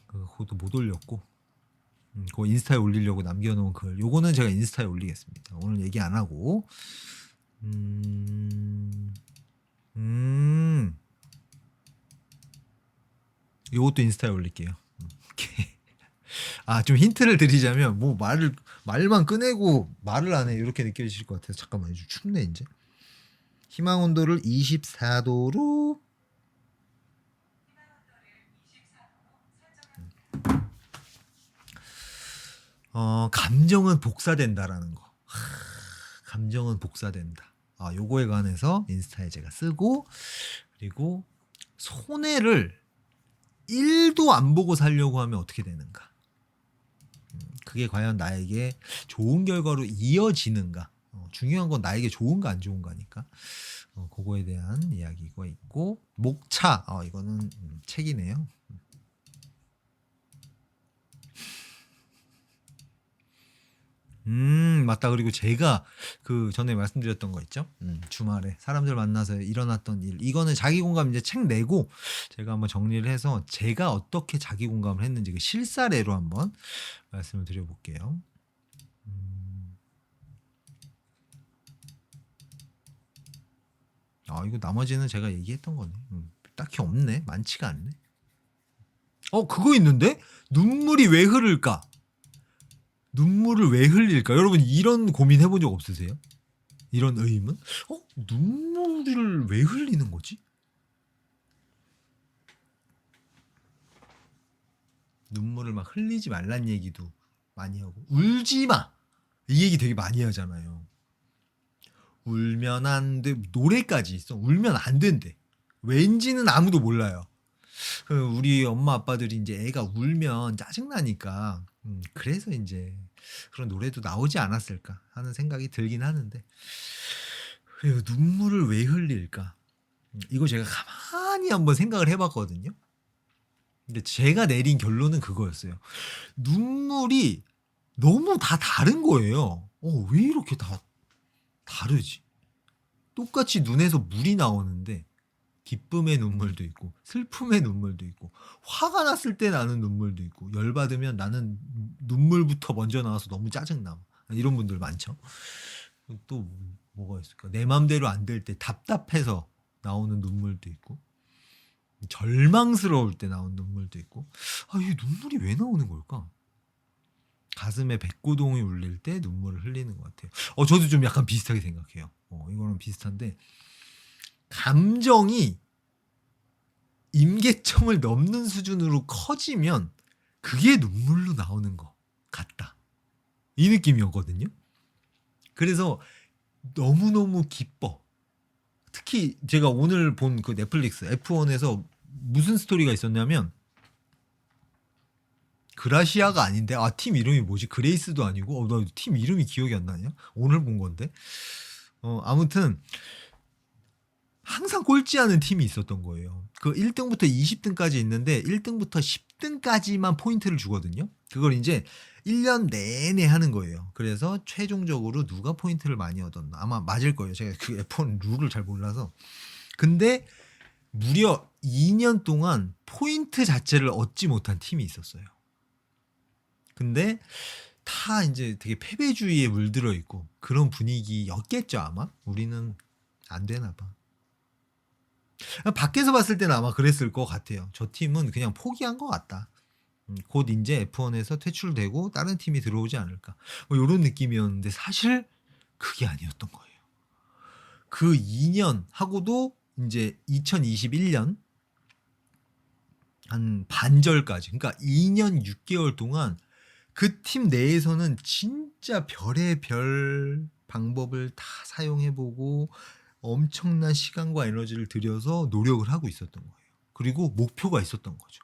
그것도 못 올렸고 그거 인스타에 올리려고 남겨놓은 글 요거는 제가 인스타에 올리겠습니다. 오늘 얘기 안 하고 요것도 인스타에 올릴게요. 아, 좀 힌트를 드리자면 뭐 말만 꺼내고 말을 안 해. 이렇게 느껴지실 것 같아서 잠깐만요. 좀 춥네 이제. 희망 온도를 24도로 감정은 복사된다라는 거. 감정은 복사된다. 아, 요거에 관해서 인스타에 제가 쓰고 그리고 손해를 1도 안 보고 살려고 하면 어떻게 되는가? 그게 과연 나에게 좋은 결과로 이어지는가? 중요한 건 나에게 좋은가 안 좋은가니까. 그거에 대한 이야기가 있고 목차. 이거는 책이네요. 맞다. 그리고 제가 그 전에 말씀드렸던 거 있죠? 주말에 사람들 만나서 일어났던 일. 이거는 자기 공감 이제 책 내고 제가 한번 정리를 해서 제가 어떻게 자기 공감을 했는지 그 실사례로 한번 말씀을 드려볼게요. 이거 나머지는 제가 얘기했던 거네. 딱히 없네. 많지가 않네. 그거 있는데? 눈물이 왜 흐를까? 눈물을 왜 흘릴까? 여러분 이런 고민 해본 적 없으세요? 이런 의문? 눈물을 왜 흘리는 거지? 눈물을 막 흘리지 말란 얘기도 많이 하고 울지 마! 이 얘기 되게 많이 하잖아요. 울면 안 돼. 노래까지 있어. 울면 안 된대. 왠지는 아무도 몰라요. 우리 엄마 아빠들이 이제 애가 울면 짜증나니까 그래서 이제 그런 노래도 나오지 않았을까 하는 생각이 들긴 하는데 그래요. 눈물을 왜 흘릴까? 이거 제가 가만히 한번 생각을 해봤거든요. 근데 제가 내린 결론은 그거였어요. 눈물이 너무 다 다른 거예요. 왜 이렇게 다 다르지? 똑같이 눈에서 물이 나오는데 기쁨의 눈물도 있고 슬픔의 눈물도 있고 화가 났을 때 나는 눈물도 있고 열받으면 나는 눈물부터 먼저 나와서 너무 짜증나 이런 분들 많죠. 또 뭐가 있을까? 내 맘대로 안 될 때 답답해서 나오는 눈물도 있고 절망스러울 때 나오는 눈물도 있고 이 눈물이 왜 나오는 걸까? 가슴에 백고동이 울릴 때 눈물을 흘리는 것 같아요. 저도 좀 약간 비슷하게 생각해요. 이거는 비슷한데 감정이 임계점을 넘는 수준으로 커지면 그게 눈물로 나오는 것 같다. 이 느낌이었거든요. 그래서 너무너무 기뻐. 특히 제가 오늘 본 그 넷플릭스 F1에서 무슨 스토리가 있었냐면 그라시아가 아닌데 팀 이름이 뭐지? 그레이스도 아니고 나 팀 이름이 기억이 안 나냐? 오늘 본 건데 아무튼 항상 꼴찌하는 팀이 있었던 거예요. 그 1등부터 20등까지 있는데 1등부터 10등까지만 포인트를 주거든요. 그걸 이제 1년 내내 하는 거예요. 그래서 최종적으로 누가 포인트를 많이 얻었나 아마 맞을 거예요. 제가 그 F1 룰을 잘 몰라서. 근데 무려 2년 동안 포인트 자체를 얻지 못한 팀이 있었어요. 근데 다 이제 되게 패배주의에 물들어 있고 그런 분위기였겠죠 아마. 우리는 안 되나 봐. 밖에서 봤을 때는 아마 그랬을 것 같아요. 저 팀은 그냥 포기한 것 같다. 곧 이제 F1에서 퇴출되고 다른 팀이 들어오지 않을까. 이런 느낌이었는데 사실 그게 아니었던 거예요. 그 2년 하고도 이제 2021년 한 반절까지, 그러니까 2년 6개월 동안 그 팀 내에서는 진짜 별의 별 방법을 다 사용해보고 엄청난 시간과 에너지를 들여서 노력을 하고 있었던 거예요. 그리고 목표가 있었던 거죠.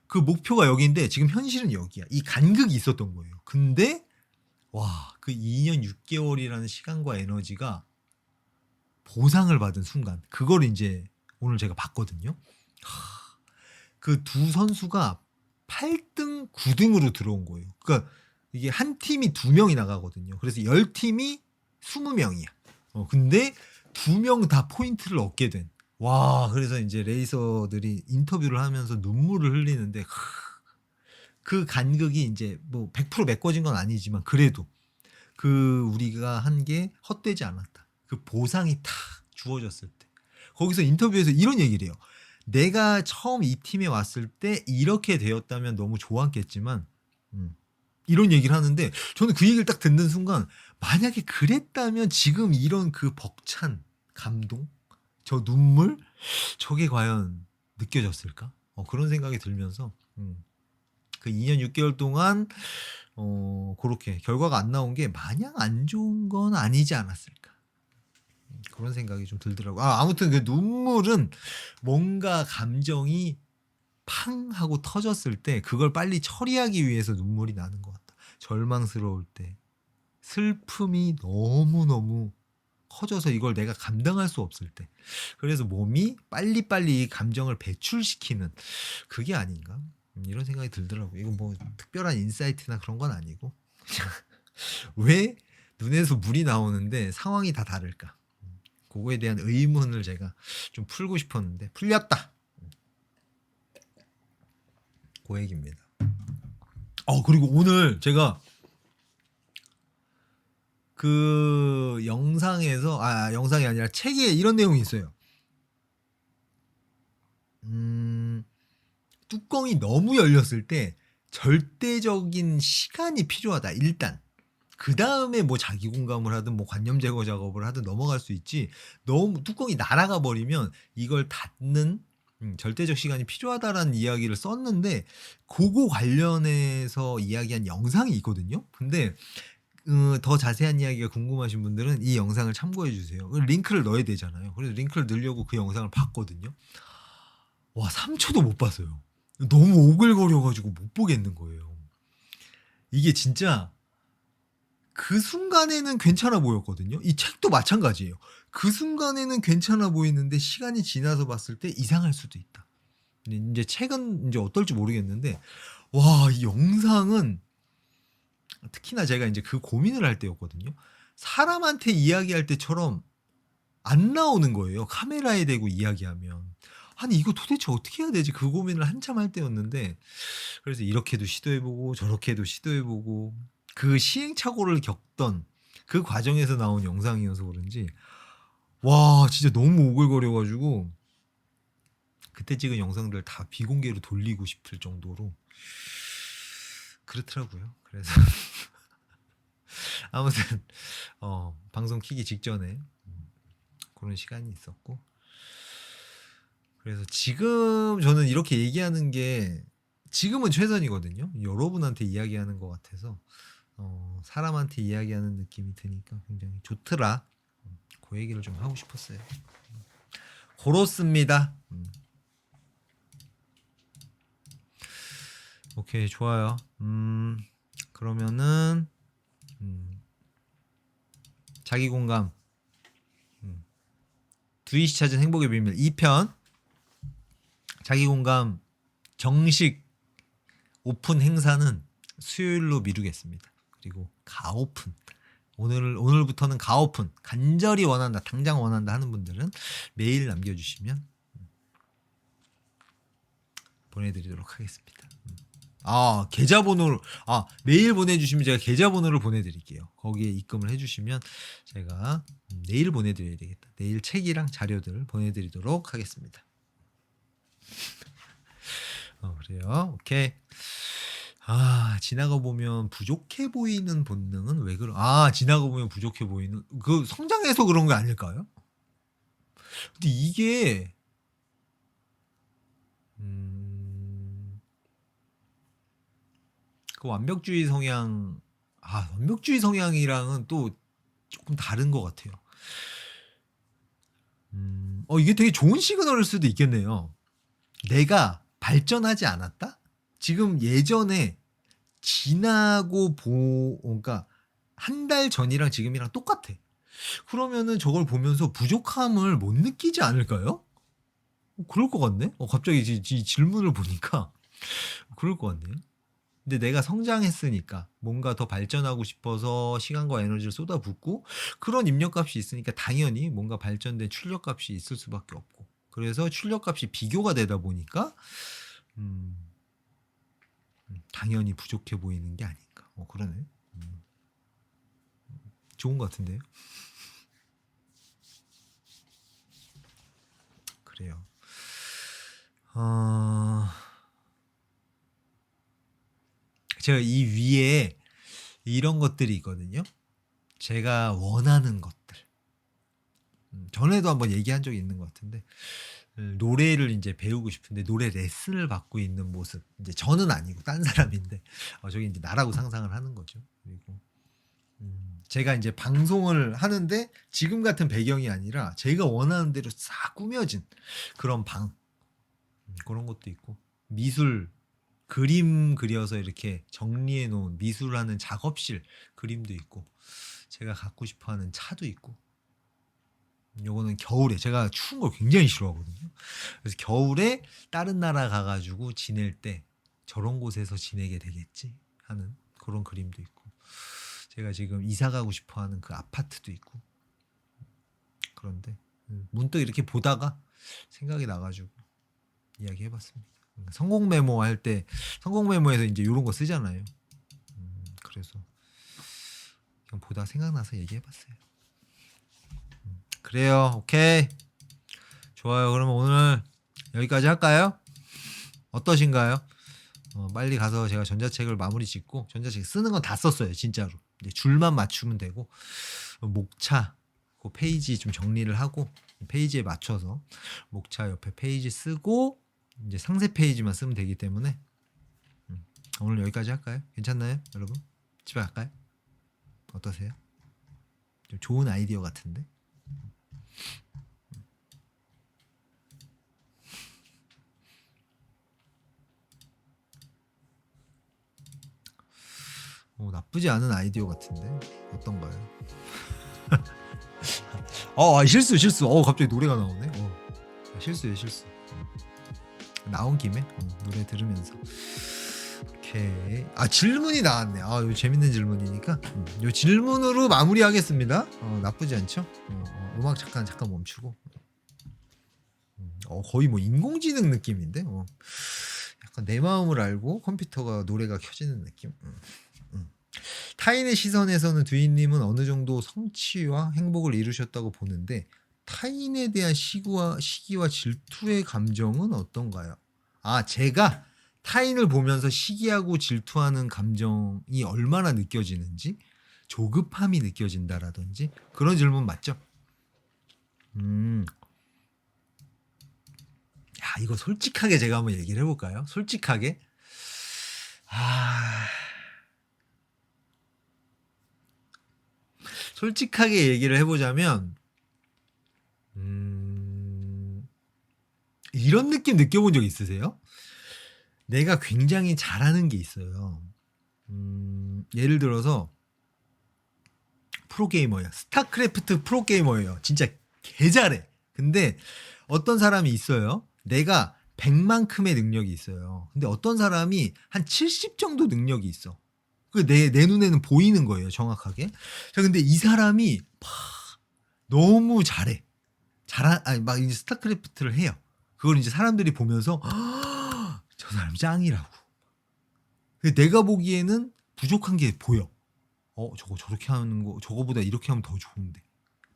그 목표가 여기인데 지금 현실은 여기야. 이 간극이 있었던 거예요. 근데 와, 그 2년 6개월이라는 시간과 에너지가 보상을 받은 순간 그걸 이제 오늘 제가 봤거든요. 그 두 선수가 8등, 9등으로 들어온 거예요. 그러니까 이게 한 팀이 2명이 나가거든요. 그래서 10팀이 20명이야. 근데 2명 다 포인트를 얻게 된. 와, 그래서 이제 레이서들이 인터뷰를 하면서 눈물을 흘리는데 그 간극이 이제 뭐 100% 메꿔진 건 아니지만 그래도 그 우리가 한 게 헛되지 않았다. 그 보상이 탁 주어졌을 때. 거기서 인터뷰에서 이런 얘기를 해요. 내가 처음 이 팀에 왔을 때 이렇게 되었다면 너무 좋았겠지만 이런 얘기를 하는데 저는 그 얘기를 딱 듣는 순간 만약에 그랬다면 지금 이런 그 벅찬 감동, 저 눈물 저게 과연 느껴졌을까? 그런 생각이 들면서 그 2년 6개월 동안 그렇게 결과가 안 나온 게 마냥 안 좋은 건 아니지 않았을까? 그런 생각이 좀 들더라고요. 아무튼 그 눈물은 뭔가 감정이 팡 하고 터졌을 때 그걸 빨리 처리하기 위해서 눈물이 나는 것 같다. 절망스러울 때, 슬픔이 너무너무 커져서 이걸 내가 감당할 수 없을 때, 그래서 몸이 빨리빨리 이 감정을 배출시키는 그게 아닌가? 이런 생각이 들더라고요. 이거 뭐 특별한 인사이트나 그런 건 아니고 왜 눈에서 물이 나오는데 상황이 다 다를까? 그거에 대한 의문을 제가 좀 풀고 싶었는데 풀렸다. 그 얘기입니다. 그리고 오늘 제가 그 영상에서 영상이 아니라 책에 이런 내용이 있어요. 뚜껑이 너무 열렸을 때 절대적인 시간이 필요하다. 일단 그 다음에 뭐 자기 공감을 하든 뭐 관념 제거 작업을 하든 넘어갈 수 있지. 너무 뚜껑이 날아가 버리면 이걸 닫는 절대적 시간이 필요하다라는 이야기를 썼는데 그거 관련해서 이야기한 영상이 있거든요. 근데 더 자세한 이야기가 궁금하신 분들은 이 영상을 참고해 주세요. 링크를 넣어야 되잖아요. 그래서 링크를 넣으려고 그 영상을 봤거든요. 와, 3초도 못 봤어요. 너무 오글거려가지고 못 보겠는 거예요. 이게 진짜 그 순간에는 괜찮아 보였거든요. 이 책도 마찬가지예요. 그 순간에는 괜찮아 보이는데 시간이 지나서 봤을 때 이상할 수도 있다. 근데 이제 책은 이제 어떨지 모르겠는데, 와, 이 영상은 특히나 제가 이제 그 고민을 할 때였거든요. 사람한테 이야기할 때처럼 안 나오는 거예요. 카메라에 대고 이야기하면. 아니, 이거 도대체 어떻게 해야 되지? 그 고민을 한참 할 때였는데, 그래서 이렇게도 시도해보고 저렇게도 시도해보고 그 시행착오를 겪던 그 과정에서 나온 영상이어서 그런지 와, 진짜 너무 오글거려가지고 그때 찍은 영상들 다 비공개로 돌리고 싶을 정도로 그렇더라고요. 그래서 아무튼 방송 키기 직전에 그런 시간이 있었고, 그래서 지금 저는 이렇게 얘기하는 게 지금은 최선이거든요. 여러분한테 이야기하는 것 같아서 사람한테 이야기하는 느낌이 드니까 굉장히 좋더라. 그 얘기를 좀 하고 싶었어요. 그렇습니다. 오케이, 좋아요. 그러면은 자기 공감 두이시 찾은 행복의 비밀 2편 자기 공감 정식 오픈 행사는 수요일로 미루겠습니다. 그리고 가오픈 오늘부터는 가오픈 간절히 원한다, 당장 원한다 하는 분들은 메일 남겨주시면 보내드리도록 하겠습니다. 계좌번호를 메일 보내주시면 제가 계좌번호를 보내드릴게요. 거기에 입금을 해주시면 제가 내일 보내드려야 되겠다. 내일 책이랑 자료들 보내드리도록 하겠습니다. 그래요. 오케이. 지나가 보면 부족해 보이는 본능은 왜 지나가 보면 부족해 보이는 그 성장해서 그런 게 아닐까요? 근데 이게 그 완벽주의 성향이랑은 또 조금 다른 것 같아요. 이게 되게 좋은 시그널일 수도 있겠네요. 내가 발전하지 않았다? 지금 예전에 지나고 그러니까 한 달 전이랑 지금이랑 똑같아. 그러면은 저걸 보면서 부족함을 못 느끼지 않을까요? 그럴 것 같네. 갑자기 이 질문을 보니까 그럴 것 같네요. 근데 내가 성장했으니까 뭔가 더 발전하고 싶어서 시간과 에너지를 쏟아붓고 그런 입력값이 있으니까 당연히 뭔가 발전된 출력값이 있을 수밖에 없고 그래서 출력값이 비교가 되다 보니까 음, 당연히 부족해 보이는 게 아닌가. 그러네. 좋은 것 같은데요. 그래요. 제가 이 위에 이런 것들이 있거든요. 제가 원하는 것들. 전에도 한번 얘기한 적이 있는 것 같은데 노래를 이제 배우고 싶은데 노래 레슨을 받고 있는 모습. 이제 저는 아니고 딴 사람인데 저게 이제 나라고 상상을 하는 거죠. 그리고 제가 이제 방송을 하는데 지금 같은 배경이 아니라 제가 원하는 대로 싹 꾸며진 그런 방. 그런 것도 있고 미술 그림 그려서 이렇게 정리해 놓은 미술하는 작업실 그림도 있고 제가 갖고 싶어 하는 차도 있고 요거는 겨울에 제가 추운 걸 굉장히 싫어하거든요. 그래서 겨울에 다른 나라 가가지고 지낼 때 저런 곳에서 지내게 되겠지 하는 그런 그림도 있고 제가 지금 이사 가고 싶어 하는 그 아파트도 있고 그런데 문득 이렇게 보다가 생각이 나가지고 이야기해봤습니다. 성공 메모 할 때 성공 메모에서 이제 이런 거 쓰잖아요. 그래서 그냥 보다 생각나서 얘기해봤어요. 그래요. 오케이. 좋아요. 그러면 오늘 여기까지 할까요? 어떠신가요? 빨리 가서 제가 전자책을 마무리 짓고 전자책 쓰는 건 다 썼어요. 진짜로. 이제 줄만 맞추면 되고 목차 그 페이지 좀 정리를 하고 페이지에 맞춰서 목차 옆에 페이지 쓰고 이제 상세 페이지만 쓰면 되기 때문에 오늘 여기까지 할까요? 괜찮나요, 여러분? 집에 갈까요? 어떠세요? 좀 좋은 아이디어 같은데? 나쁘지 않은 아이디어 같은데 어떤가요? 실수. 갑자기 노래가 나오네. 실수예요, 실수. 나온 김에 노래 들으면서. 오케이. 질문이 나왔네. 이거 재밌는 질문이니까 이 질문으로 마무리하겠습니다. 나쁘지 않죠? 음악 잠깐 멈추고. 거의 뭐 인공지능 느낌인데. 약간 내 마음을 알고 컴퓨터가 노래가 켜지는 느낌. 타인의 시선에서는 두인님은 어느 정도 성취와 행복을 이루셨다고 보는데 타인에 대한 시기와 질투의 감정은 어떤가요? 제가 타인을 보면서 시기하고 질투하는 감정이 얼마나 느껴지는지 조급함이 느껴진다라든지 그런 질문 맞죠? 이거 솔직하게 제가 한번 얘기를 해볼까요? 솔직하게 솔직하게 얘기를 해보자면 이런 느낌 느껴본 적 있으세요? 내가 굉장히 잘하는 게 있어요. 예를 들어서 프로게이머야. 스타크래프트 프로게이머예요. 진짜 개 잘해. 근데 어떤 사람이 있어요. 내가 100만큼의 능력이 있어요. 근데 어떤 사람이 한 70 정도 능력이 있어. 내 눈에는 보이는 거예요. 정확하게. 자, 근데 이 사람이 너무 잘해. 막 이제 스타크래프트를 해요. 그걸 이제 사람들이 보면서 저 사람 짱이라고. 내가 보기에는 부족한 게 보여. 저거 저렇게 하는 거, 저거보다 이렇게 하면 더 좋은데.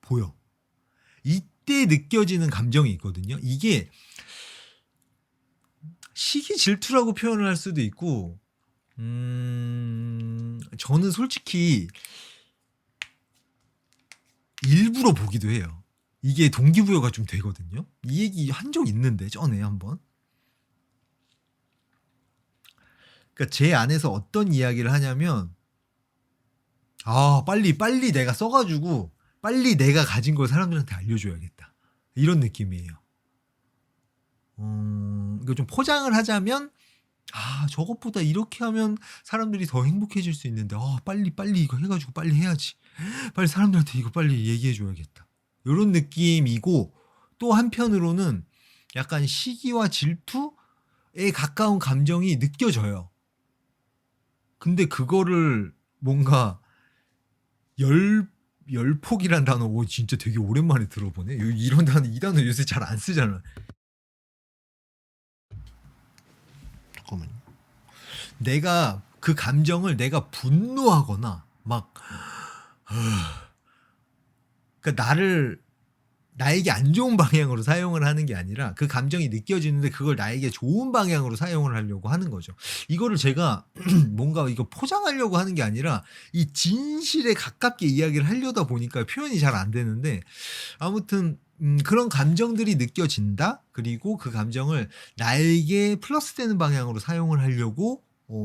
보여. 이때 느껴지는 감정이 있거든요. 이게 시기 질투라고 표현을 할 수도 있고, 저는 솔직히 일부러 보기도 해요. 이게 동기부여가 좀 되거든요. 이 얘기 한 적 있는데 전에 한번. 그러니까 제 안에서 어떤 이야기를 하냐면 빨리 내가 써가지고 빨리 내가 가진 걸 사람들한테 알려줘야겠다. 이런 느낌이에요. 이거 좀 포장을 하자면 아 저것보다 이렇게 하면 사람들이 더 행복해질 수 있는데 빨리 이거 해 가지고 빨리 해야지. 빨리 사람들한테 이거 빨리 얘기해 줘야겠다. 요런 느낌이고 또 한편으로는 약간 시기와 질투에 가까운 감정이 느껴져요. 근데 그거를 뭔가 열 열폭이란 단어 진짜 되게 오랜만에 들어보네. 이런 단어 이 단어 요새 잘 안 쓰잖아. 잠깐만요. 내가 그 감정을 내가 분노하거나 막 그러니까 나에게 안 좋은 방향으로 사용을 하는 게 아니라 그 감정이 느껴지는데 그걸 나에게 좋은 방향으로 사용을 하려고 하는 거죠. 이거를 제가 뭔가 이거 포장하려고 하는 게 아니라 이 진실에 가깝게 이야기를 하려다 보니까 표현이 잘 안 되는데 아무튼 그런 감정들이 느껴진다. 그리고 그 감정을 나에게 플러스되는 방향으로 사용을 하려고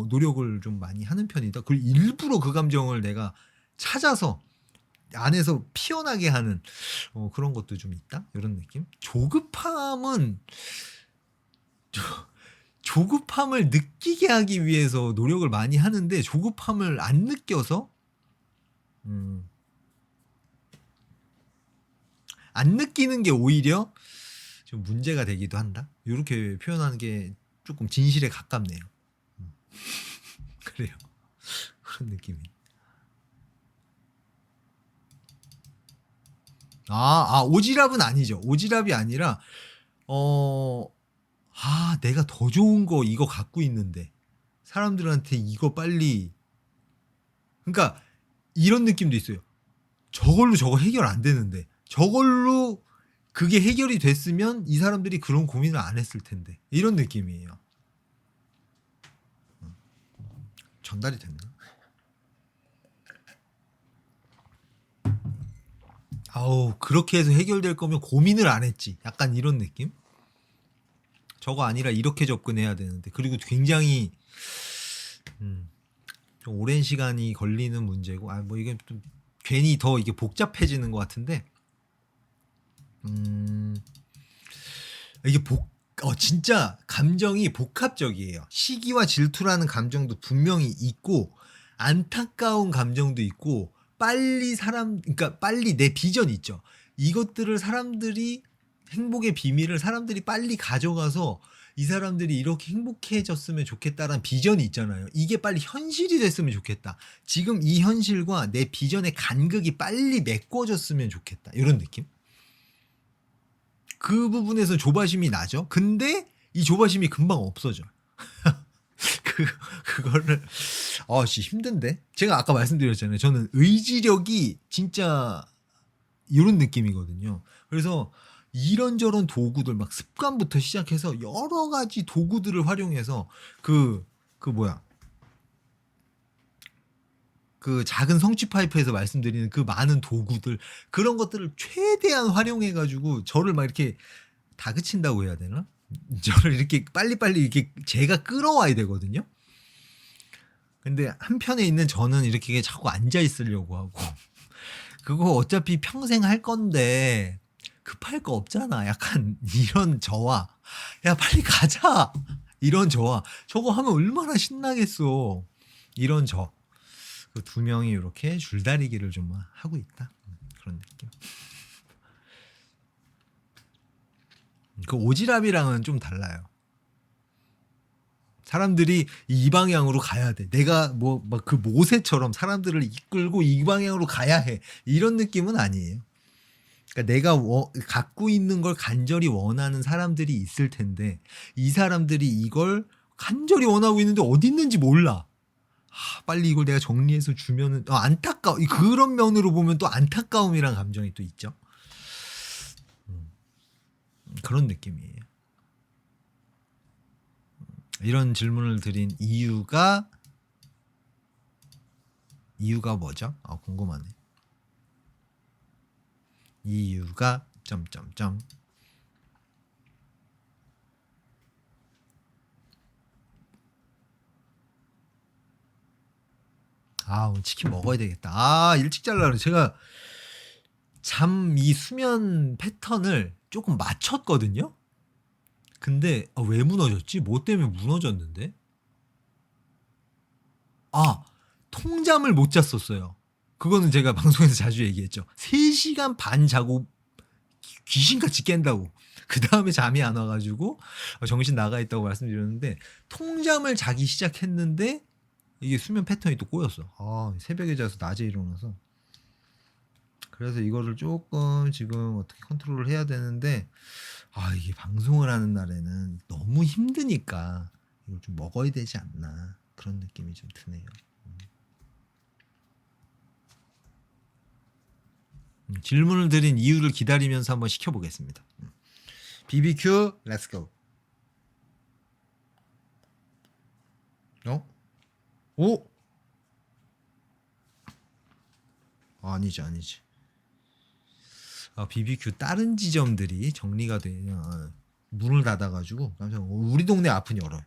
노력을 좀 많이 하는 편이다. 그리고 일부러 그 감정을 내가 찾아서 안에서 피어나게 하는 그런 것도 좀 있다. 이런 느낌. 조급함을 느끼게 하기 위해서 노력을 많이 하는데 조급함을 안 느껴서 음, 안 느끼는 게 오히려 좀 문제가 되기도 한다. 이렇게 표현하는 게 조금 진실에 가깝네요. 음, 그래요. 그런 느낌이. 오지랖은 아니죠. 오지랖이 아니라 어 내가 더 좋은 거 이거 갖고 있는데 사람들한테 이거 빨리 그러니까 이런 느낌도 있어요. 저걸로 저거 해결 안 되는데 저걸로 그게 해결이 됐으면 이 사람들이 그런 고민을 안 했을 텐데 이런 느낌이에요. 전달이 됐나? 아우 그렇게 해서 해결될 거면 고민을 안 했지. 약간 이런 느낌? 저거 아니라 이렇게 접근해야 되는데 그리고 굉장히 좀 오랜 시간이 걸리는 문제고 뭐 이게 좀 괜히 더 이게 복잡해지는 것 같은데 이게 진짜 감정이 복합적이에요. 시기와 질투라는 감정도 분명히 있고 안타까운 감정도 있고 그러니까 빨리 내 비전이 있죠. 이것들을 사람들이 행복의 비밀을 사람들이 빨리 가져가서 이 사람들이 이렇게 행복해졌으면 좋겠다라는 비전이 있잖아요. 이게 빨리 현실이 됐으면 좋겠다. 지금 이 현실과 내 비전의 간극이 빨리 메꿔졌으면 좋겠다. 이런 느낌? 그 부분에서 조바심이 나죠. 근데 이 조바심이 금방 없어져. 그 그거를 힘든데. 제가 아까 말씀드렸잖아요. 저는 의지력이 진짜 이런 느낌이거든요. 그래서 이런저런 도구들 막 습관부터 시작해서 여러 가지 도구들을 활용해서 그 뭐야 그 작은 성취 파이프에서 말씀드리는 그 많은 도구들 그런 것들을 최대한 활용해 가지고 저를 막 이렇게 다그친다고 해야 되나? 저를 이렇게 빨리빨리 이렇게 제가 끌어와야 되거든요. 근데 한편에 있는 저는 이렇게 자꾸 앉아 있으려고 하고 그거 어차피 평생 할 건데 급할 거 없잖아. 약간 이런 저와 야 빨리 가자. 이런 저와 저거 하면 얼마나 신나겠어. 이런 저. 그 두 명이 이렇게 줄다리기를 좀 하고 있다. 그런 느낌. 그 오지랖이랑은 좀 달라요. 사람들이 이 방향으로 가야 돼. 내가 뭐 막 그 모세처럼 사람들을 이끌고 이 방향으로 가야 해. 이런 느낌은 아니에요. 그러니까 내가 갖고 있는 걸 간절히 원하는 사람들이 있을 텐데 이 사람들이 이걸 간절히 원하고 있는데 어디 있는지 몰라. 빨리 이걸 내가 정리해서 주면은 그런 면으로 보면 또 안타까움이란 감정이 또 있죠. 그런 느낌이에요. 이런 질문을 드린 이유가 뭐죠? 궁금하네. 이유가 점점점. 오늘 치킨 먹어야 되겠다. 일찍 자려고 제가 이 수면 패턴을 조금 맞췄거든요. 근데 왜 무너졌지? 뭐 때문에 무너졌는데? 통잠을 못 잤었어요. 그거는 제가 방송에서 자주 얘기했죠. 3시간 반 자고 귀신같이 깬다고. 그 다음에 잠이 안 와가지고 정신 나가 있다고 말씀드렸는데, 통잠을 자기 시작했는데 이게 수면 패턴이 또 꼬였어. 새벽에 자서 낮에 일어나서. 그래서 이거를 조금 지금 어떻게 컨트롤을 해야 되는데, 이게 방송을 하는 날에는 너무 힘드니까 이걸 좀 먹어야 되지 않나, 그런 느낌이 좀 드네요. 질문을 드린 이유를 기다리면서 한번 시켜보겠습니다. BBQ 렛츠고. 오? 아니지. BBQ 다른 지점들이 정리가 되냐, 문을 닫아가지고 깜짝 우리 동네 앞은 열어요.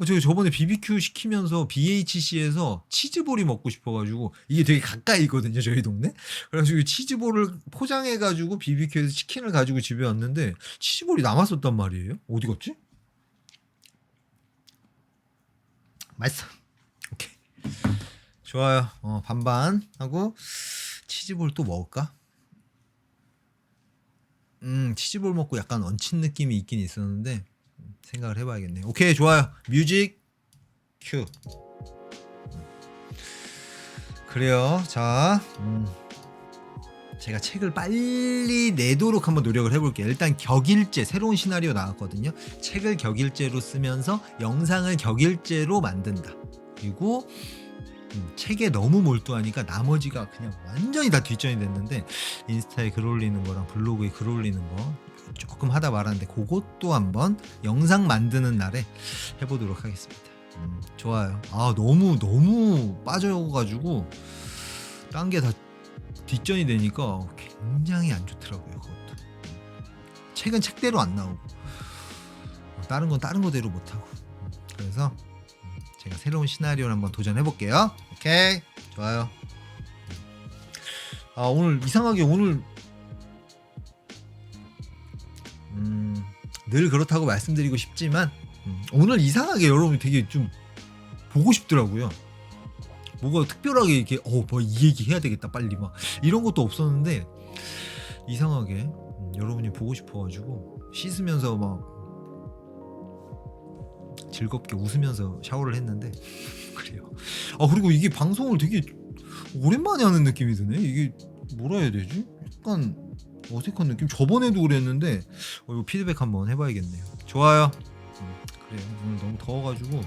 제가 저번에 BBQ 시키면서 BHC에서 치즈볼이 먹고 싶어가지고, 이게 되게 가까이 있거든요, 저희 동네. 그래가지고 치즈볼을 포장해가지고 BBQ에서 치킨을 가지고 집에 왔는데 치즈볼이 남았었단 말이에요. 어디 갔지? 맛있어. 오케이, 좋아요. 반반 하고 치즈볼 또 먹을까? 치즈볼 먹고 약간 얹힌 느낌이 있긴 있었는데 생각을 해봐야겠네요. 오케이, 좋아요. 뮤직 큐. 그래요. 자, 제가 책을 빨리 내도록 한번 노력을 해볼게요. 일단 격일제, 새로운 시나리오 나왔거든요. 책을 격일제로 쓰면서 영상을 격일제로 만든다. 그리고 책에 너무 몰두하니까 나머지가 그냥 완전히 다 뒷전이 됐는데, 인스타에 글 올리는 거랑 블로그에 글 올리는 거 조금 하다 말았는데, 그것도 한번 영상 만드는 날에 해보도록 하겠습니다. 좋아요. 너무 빠져가지고 딴 게 다 뒷전이 되니까 굉장히 안 좋더라고요. 그것도. 책은 책대로 안 나오고 다른 건 다른 거대로 못하고. 그래서 제가 새로운 시나리오를 한번 도전해볼게요. 오케이, 좋아요. 오늘 이상하게 늘 그렇다고 말씀드리고 싶지만 오늘 이상하게 여러분이 되게 좀 보고 싶더라고요. 뭐가 특별하게 이렇게 뭐 이 얘기 해야 되겠다 빨리 막 이런 것도 없었는데, 이상하게 여러분이 보고 싶어가지고 씻으면서 막 즐겁게 웃으면서 샤워를 했는데 그래요. 그리고 이게 방송을 되게 오랜만에 하는 느낌이 드네. 이게 뭐라 해야 되지? 약간 어색한 느낌. 저번에도 그랬는데 이거 피드백 한번 해봐야겠네요. 좋아요. 그래요. 오늘 너무 더워가지고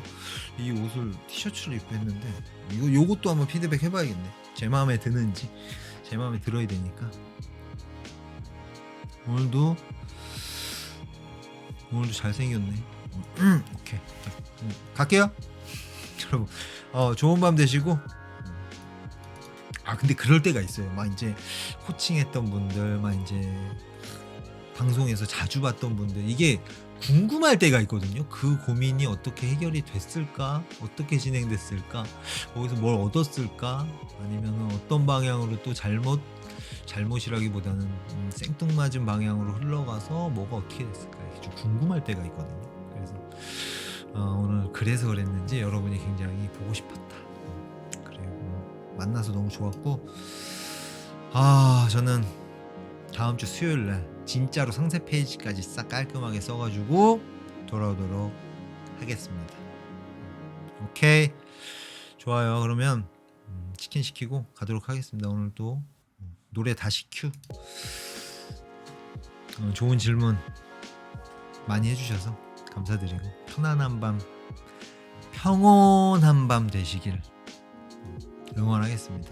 이 옷을 티셔츠를 입고 했는데 요것도 한번 피드백 해봐야겠네. 제 마음에 드는지. 제 마음에 들어야 되니까. 오늘도 잘생겼네. 오케이. 갈게요. 여러분, 좋은 밤 되시고. 근데 그럴 때가 있어요. 막 이제 코칭했던 분들, 막 이제 방송에서 자주 봤던 분들, 이게 궁금할 때가 있거든요. 그 고민이 어떻게 해결이 됐을까? 어떻게 진행됐을까? 거기서 뭘 얻었을까? 아니면 어떤 방향으로 또 잘못이라기보다는 생뚱맞은 방향으로 흘러가서 뭐가 어떻게 됐을까? 이게 좀 궁금할 때가 있거든요. 그래서 오늘 그래서 그랬는지 여러분이 굉장히 보고 싶었다. 그리고 만나서 너무 좋았고, 저는 다음 주 수요일 날 진짜로 상세 페이지까지 싹 깔끔하게 써가지고 돌아오도록 하겠습니다. 오케이, 좋아요. 그러면 치킨 시키고 가도록 하겠습니다. 오늘도 노래 다시 큐. 좋은 질문 많이 해주셔서 감사드리고, 편안한 밤, 평온한 밤 되시길 응원하겠습니다.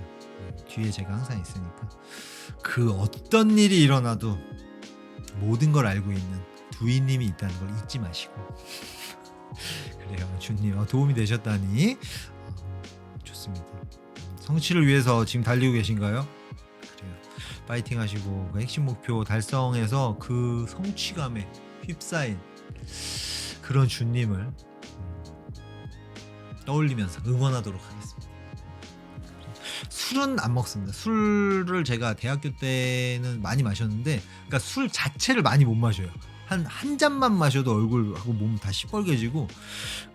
뒤에 제가 항상 있으니까. 그 어떤 일이 일어나도 모든 걸 알고 있는 두이님이 있다는 걸 잊지 마시고. 그래요, 주님 도움이 되셨다니 좋습니다. 성취를 위해서 지금 달리고 계신가요? 그래요, 파이팅 하시고 그 핵심 목표 달성해서 그 성취감에 휩싸인 그런 주님을 떠올리면서 응원하도록 하겠습니다. 술은 안 먹습니다. 술을 제가 대학교 때는 많이 마셨는데, 그러니까 술 자체를 많이 못 마셔요. 한 잔만 마셔도 얼굴하고 몸 다 시뻘개지고.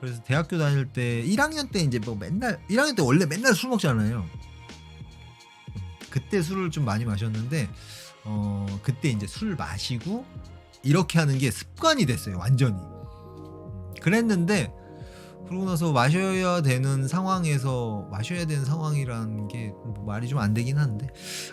그래서 대학교 다닐 때 1학년 때 이제 뭐 맨날 1학년 때 원래 맨날 술 먹잖아요. 그때 술을 좀 많이 마셨는데 그때 이제 술 마시고 이렇게 하는 게 습관이 됐어요. 완전히. 그랬는데 그러고 나서 마셔야 되는 상황이라는 게뭐 말이 좀 안 되긴 한데,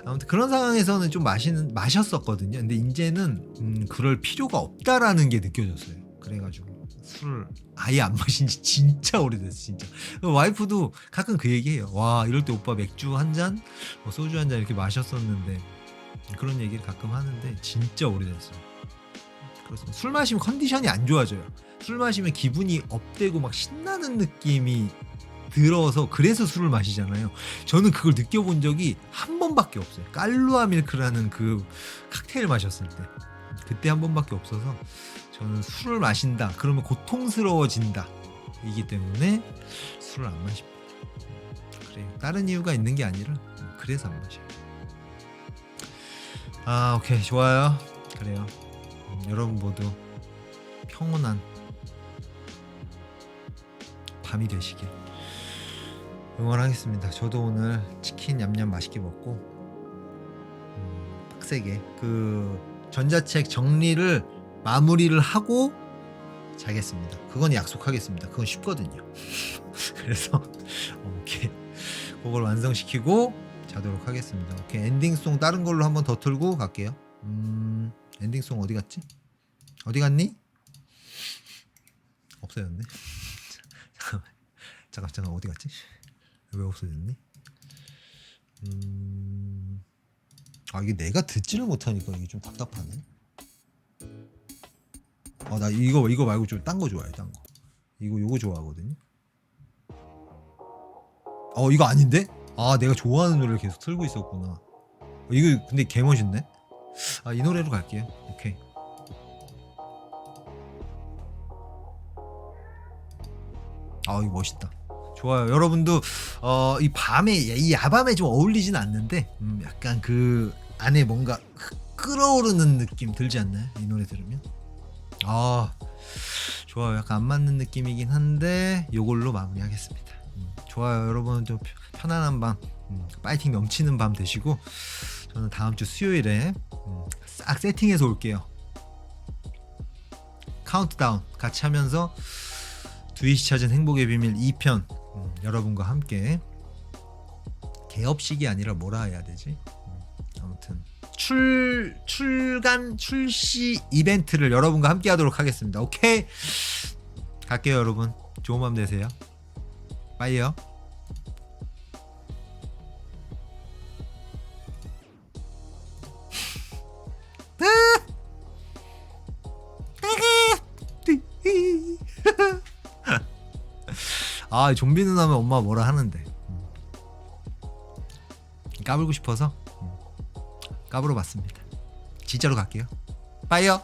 아무튼 그런 상황에서는 좀 마셨었거든요. 근데 이제는 그럴 필요가 없다라는 게 느껴졌어요. 그래가지고 술을 아예 안 마신 지 진짜 오래됐어. 진짜 와이프도 가끔 그 얘기해요. 와, 이럴 때 오빠 맥주 한 잔, 소주 한 잔 이렇게 마셨었는데, 그런 얘기를 가끔 하는데 진짜 오래됐어요. 그렇습니다. 술 마시면 컨디션이 안 좋아져요. 술 마시면 기분이 업되고 막 신나는 느낌이 들어서, 그래서 술을 마시잖아요. 저는 그걸 느껴본 적이 한 번밖에 없어요. 깔루아 밀크라는 그 칵테일 마셨을 때, 그때 한 번밖에 없어서 저는 술을 마신다 그러면 고통스러워진다 이기 때문에 술을 안 마십니다. 그래요. 다른 이유가 있는 게 아니라 그래서 안 마셔요. 오케이, 좋아요. 그래요. 여러분 모두 평온한 밤이 되시길 응원하겠습니다. 저도 오늘 치킨 냠냠 맛있게 먹고 빡세게 그 전자책 정리를 마무리를 하고 자겠습니다. 그건 약속하겠습니다. 그건 쉽거든요. 그래서 오케이, 그걸 완성시키고 자도록 하겠습니다. 오케이, 엔딩송 다른 걸로 한번 더 틀고 갈게요. 엔딩송 어디 갔지? 어디 갔니? 없어졌네. 잠깐 어디 갔지? 왜 없어졌니? 이게 내가 듣지를 못하니까 이게 좀 답답하네. 나 이거 말고 좀 딴 거 좋아해. 딴 거. 요거 좋아하거든요. 이거 아닌데? 내가 좋아하는 노래를 계속 틀고 있었구나. 이거 근데 개 멋있네. 이 노래로 갈게요. 오케이. 이거 멋있다. 좋아요. 여러분도 이 밤에, 이 야밤에 좀 어울리진 않는데 약간 그 안에 뭔가 끓어오르는 느낌 들지 않나요? 이 노래 들으면. 좋아요. 약간 안 맞는 느낌이긴 한데 요걸로 마무리하겠습니다. 좋아요. 여러분 좀 편안한 밤, 파이팅 넘치는 밤 되시고, 저는 다음 주 수요일에 싹 세팅해서 올게요. 카운트다운 같이 하면서 두이시 찾은 행복의 비밀 2편 여러분과 함께, 개업식이 아니라 뭐라 해야 되지? 아무튼 출시 이벤트를 여러분과 함께 하도록 하겠습니다. 오케이? 갈게요. 여러분 좋은 밤 되세요. 빠이요. 좀비는 하면 엄마 뭐라 하는데 까불고 싶어서 까불어 봤습니다. 진짜로 갈게요. 빠이요.